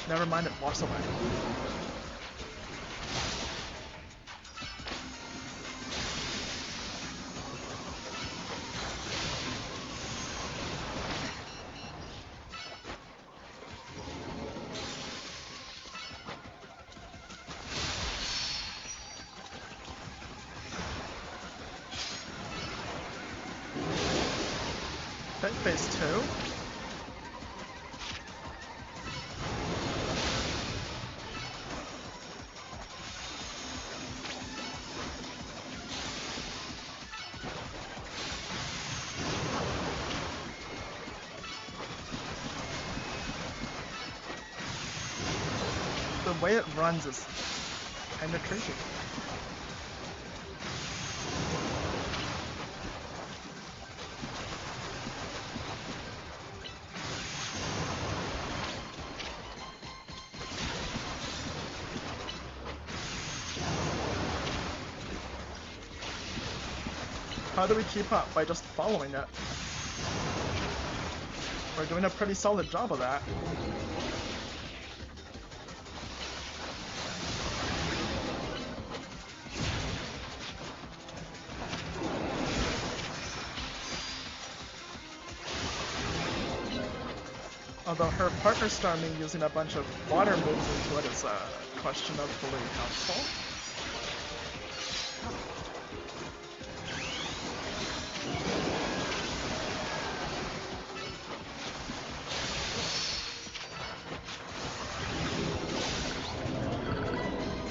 Never mind, it walks away. Phase 2. The way it runs is kinda creepy. How do we keep up? By just following it. We're doing a pretty solid job of that. Although her partner Starmie using a bunch of water moves into it is questionably helpful.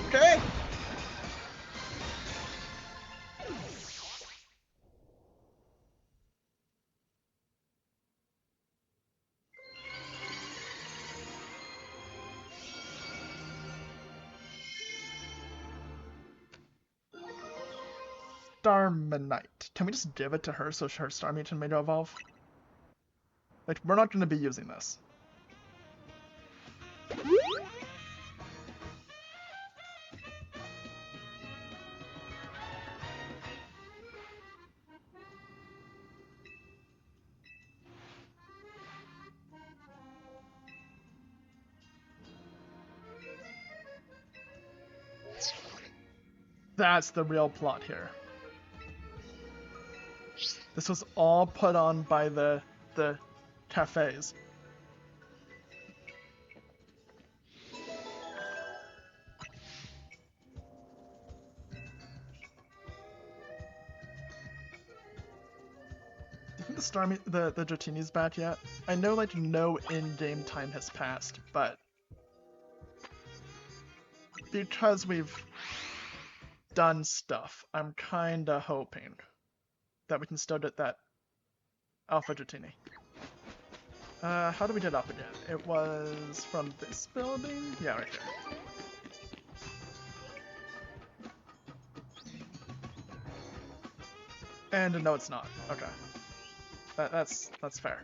Okay. Starmanite. Can we just give it to her so her Starmie can Mega Evolve? Like, we're not going to be using this. That's the real plot here. This was all put on by the cafes. Do you think the Starmie, the Dratini's back yet? I know like no in-game time has passed, but because we've done stuff, I'm kinda hoping that we can still get that Alpha Dratini. How do we get up again? It was from this building? Yeah, right there. And no, it's not. Okay. That's fair.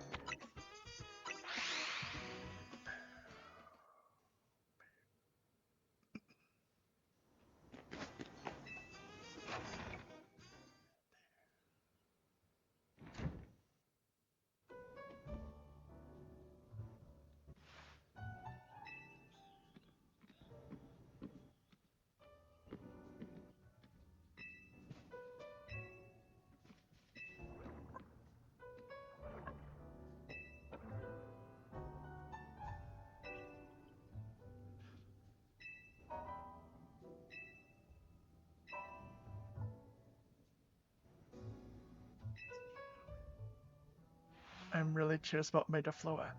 I'm really curious about Mega Floa.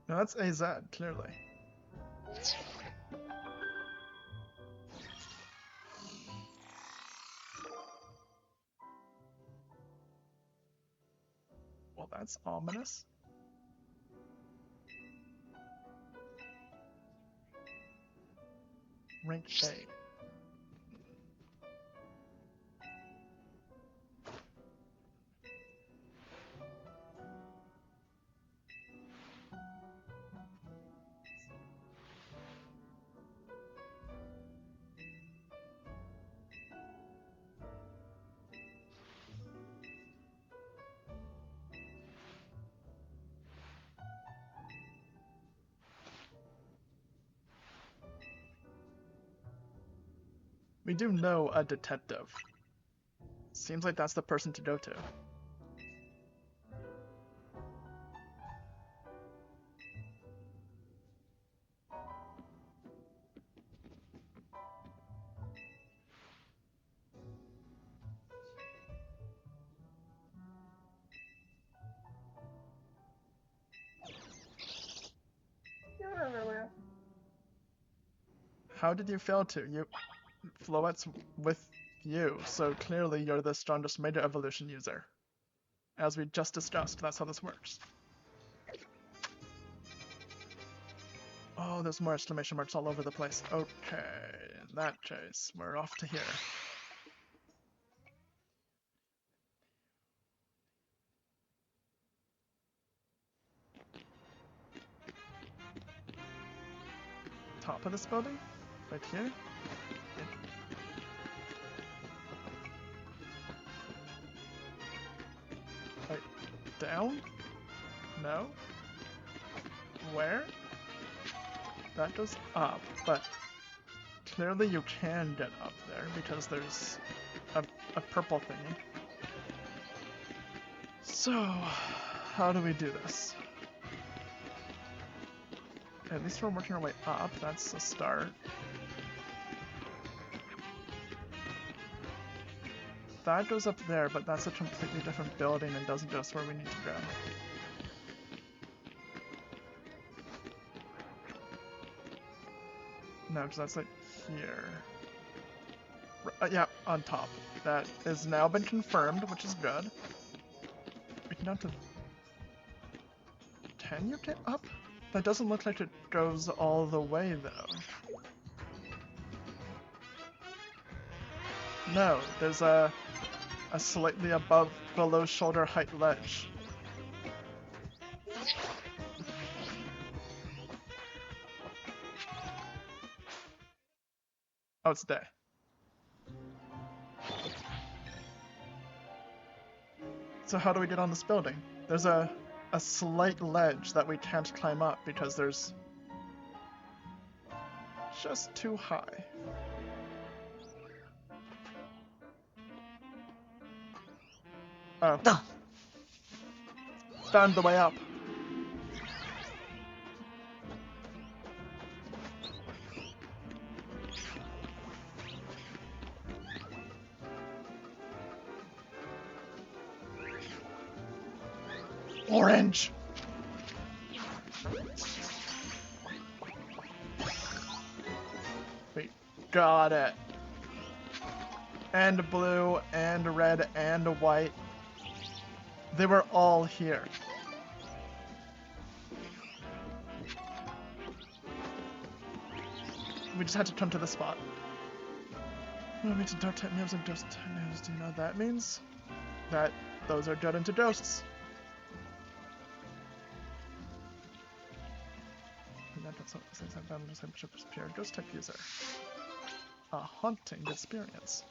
No, that's AZ, clearly. Well, that's ominous. Rank A. We do know a detective. Seems like that's the person to go to. How did you fail to? Floette's with you, so clearly you're the strongest Mega Evolution user. As we just discussed, that's how this works. Oh, there's more exclamation marks all over the place. Okay, in that case, we're off to here. Top of this building? Right here? Right down? No? Where? That goes up, but clearly you can get up there because there's a purple thingy. So, how do we do this? At least we're working our way up, that's a start. That goes up there, but that's a completely different building and doesn't go us where we need to go. No, because that's like here. Yeah, on top. That has now been confirmed, which is good. We can down to... Can you get up? That doesn't look like it goes all the way, though. No, there's a slightly below shoulder height ledge. Oh, it's day. So how do we get on this building? There's a slight ledge that we can't climb up because there's just too high. Oh. No. Found the way up. Orange! We got it. And blue, and red, and white. They were all here. We just had to come to the spot. Moving to dark type names and ghost type names. Do you know what that means? That those are good into ghosts. Ghost type user. A haunting experience.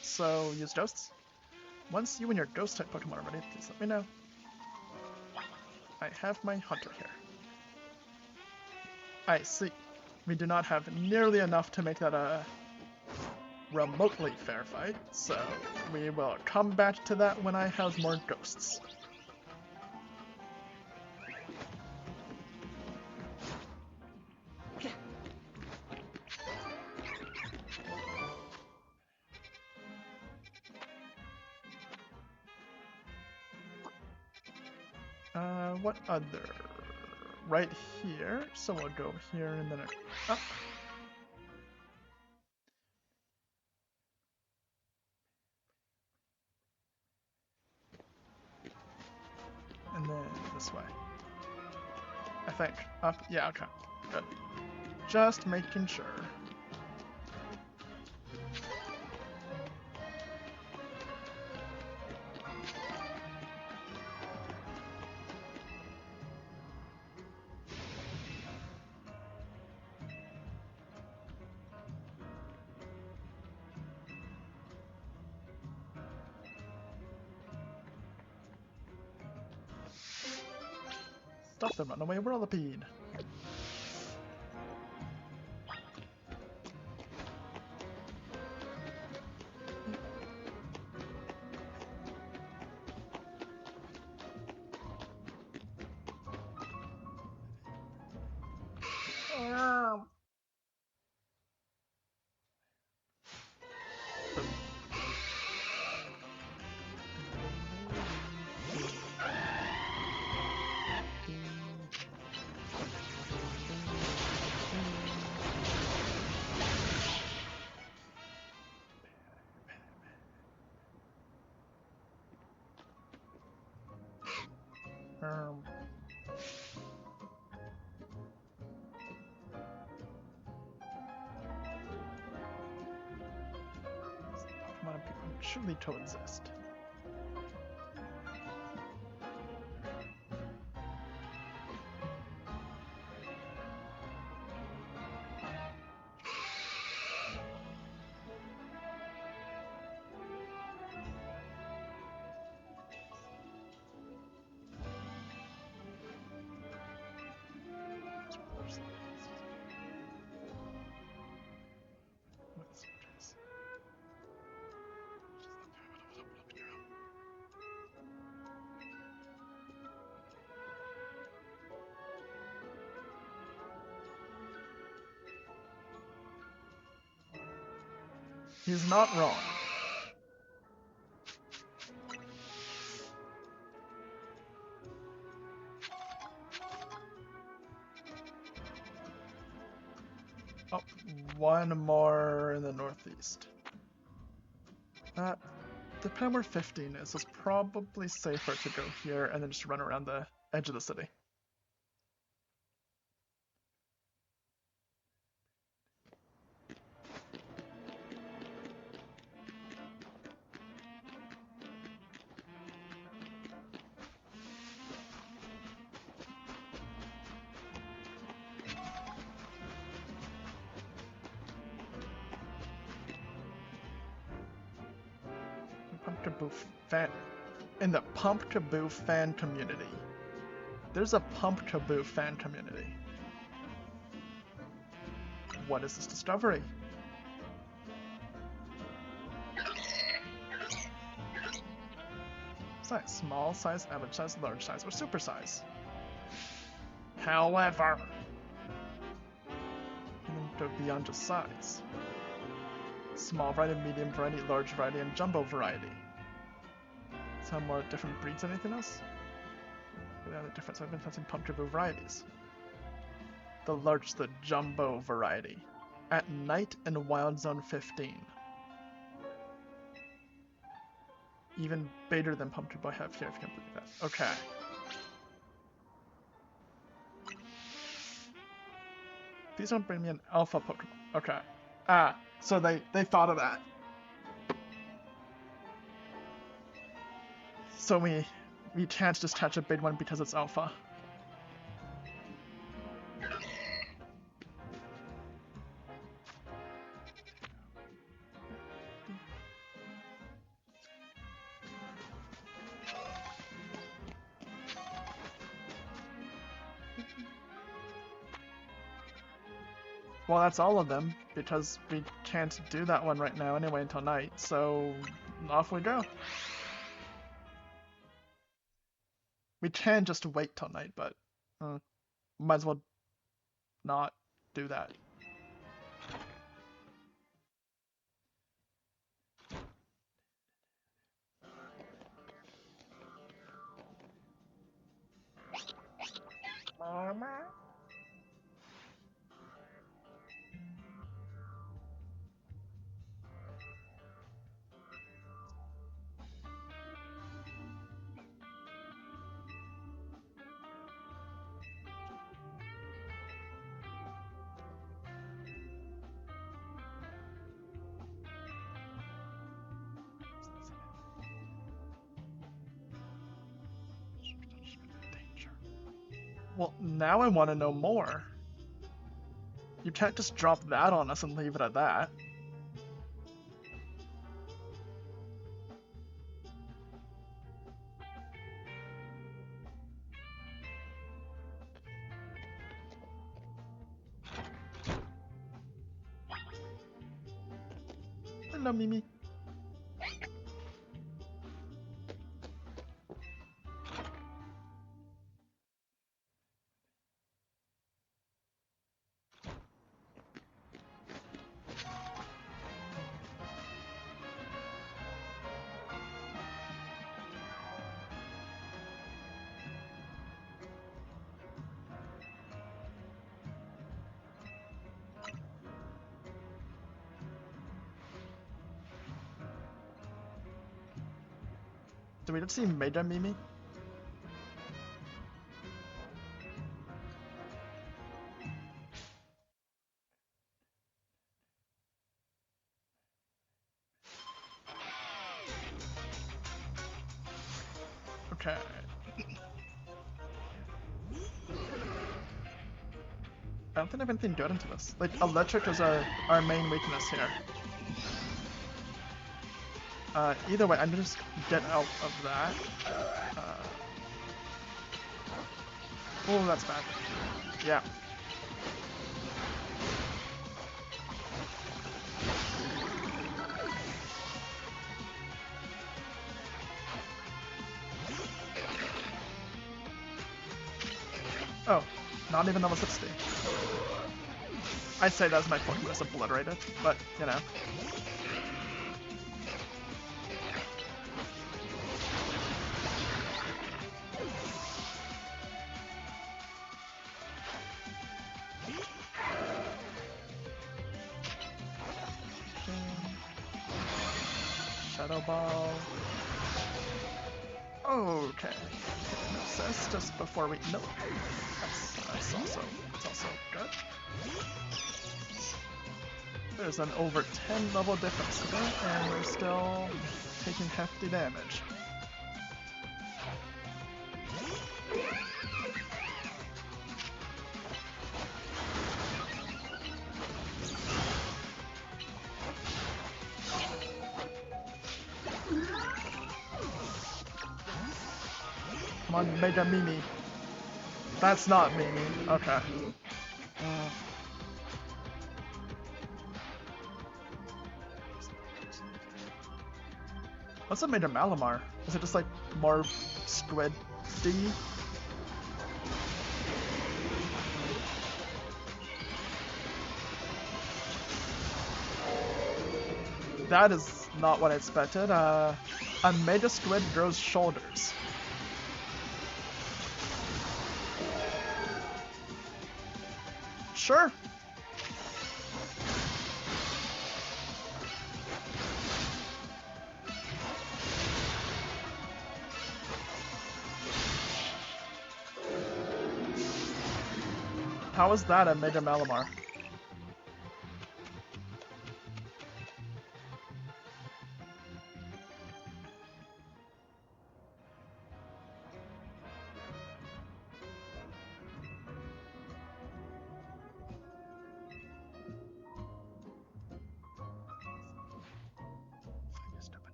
So, use ghosts. Once you and your ghost type Pokemon are ready, please let me know. I have my hunter here. I see. We do not have nearly enough to make that a remotely fair fight, so we will come back to that when I have more ghosts. What other? Right here, so we'll go here and then up. And then this way. I think. Up? Yeah, okay. Good. Just making sure. Stop the runaway whirlipede. Pokemon and people who truly to exist. He's not wrong. Oh, one more in the northeast. Depending on where 15 is, it's probably safer to go here and then just run around the edge of the city. In the Pump Taboo fan community. There's a Pump Taboo fan community. What is this discovery? Size: small size, average size, large size, or super size. However, you can go beyond just size. Small variety, medium variety, large variety, and jumbo variety. Some more different breeds than anything else? The other difference, I've been testing Pump Taboo varieties. The jumbo variety. At night in Wild Zone 15. Even bigger than Pump Taboo I have here, if you can believe that. Okay. These don't bring me an alpha Pokemon. Okay. So they thought of that. So we can't just catch a big one because it's alpha. Well, that's all of them, because we can't do that one right now anyway until night, so off we go. We can just wait till night, but might as well not do that. Mama? Well, now I want to know more. You can't just drop that on us and leave it at that. Hello, Mimi. Do we just see Mega Mimi? Okay. I don't think I have anything good into this. Like, electric is our main weakness here. Either way, I'm gonna just get out of that. Oh, that's bad. Yeah. Oh, not even level 60. I'd say that's my Pokemon is obliterated, but, you know. Shadow Ball. Okay. Hypnosis just before we. Nope. That's also good. There's an over 10 level difference here, and we're still taking hefty damage. Come on, Mega Mimi. That's not Mimi. Okay. What's a Mega Malamar? Is it just like more squid-y? That is not what I expected. A Mega Squid grows shoulders. Sure. How is that a Mega Malamar?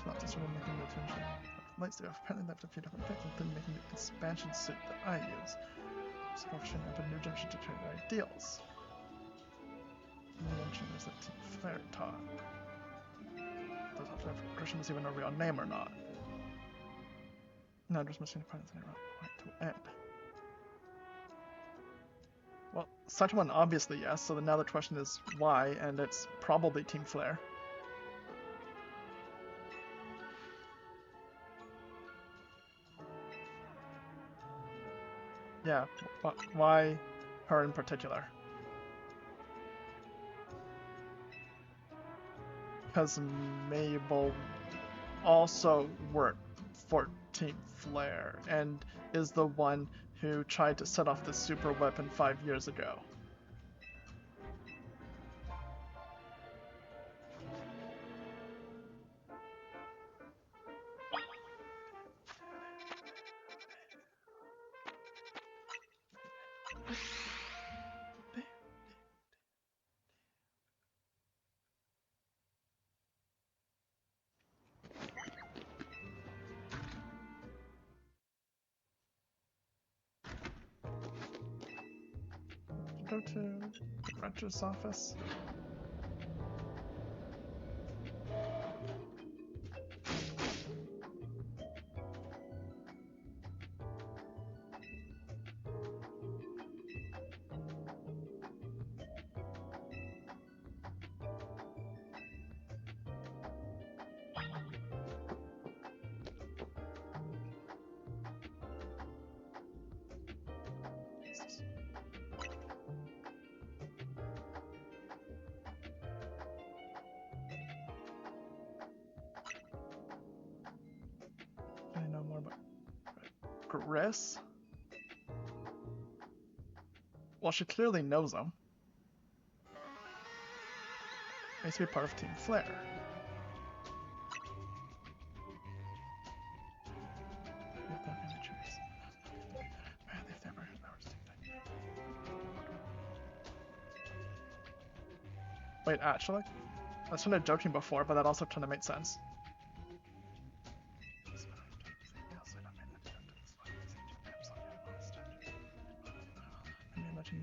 Not just sort of making the attention. Lights there have apparently left a few different effects, including making the expansion suit that I use. Just functioning up a new generation to carry their ideals. And you mentioned there's that Team Flare talk. Does have to have a question was even a real name or not. No, just missing the part that's right to end. Well, such one obviously yes, so then now the question is why, and it's probably Team Flare. Yeah, why her in particular? Because Mabel also worked for Team Flare and is the one who tried to set off the super weapon 5 years ago. Go to the French's office. Gris? Well, she clearly knows him. He needs to be part of Team Flare. Wait, actually? I was kind of joking before, but that also kind of made sense.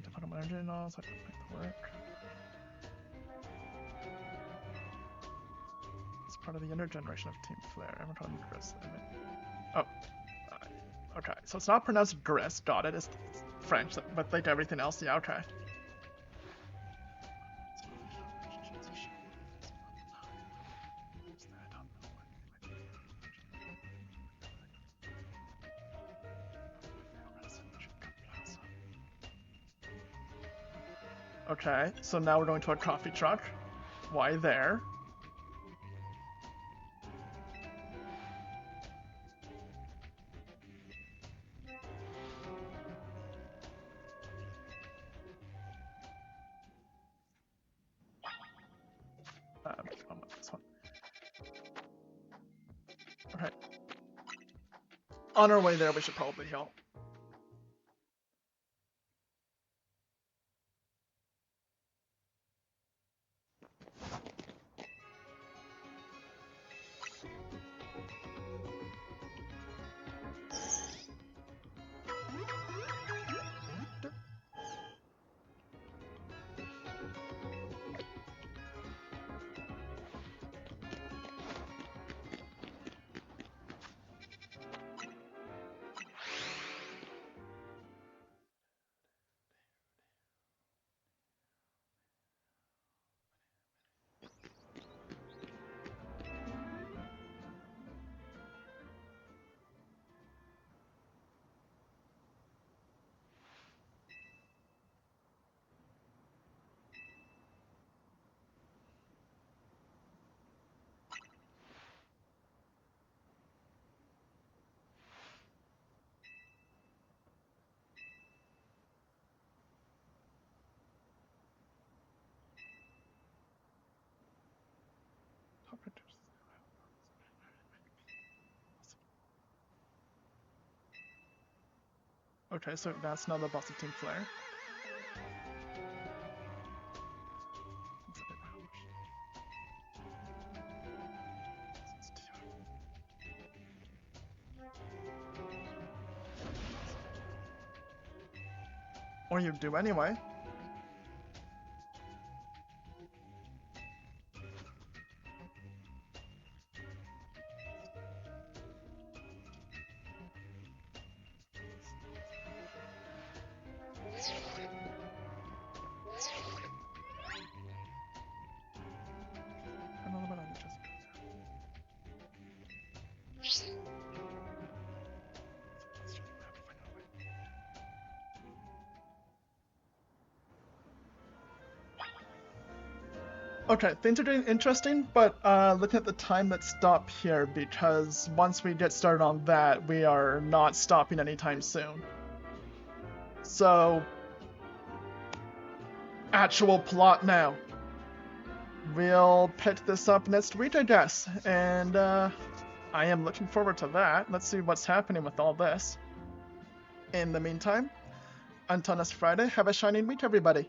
To put on energy and all, so I can make it work. It's part of the intergeneration of Team Flare. Everyone called him Gris. Oh. Okay, so it's not pronounced Gris, got it. It's French, but like everything else, yeah, okay. Okay, so now we're going to a coffee truck. Why there? This one. Okay. On our way there, we should probably heal. Okay, so that's not the boss of Team Flare. Or you do anyway. Okay, things are getting interesting, but looking at the time, let's stop here, because once we get started on that, we are not stopping anytime soon. So, actual plot now. We'll pick this up next week, I guess, and I am looking forward to that. Let's see what's happening with all this. In the meantime, until next Friday, have a shining week, everybody.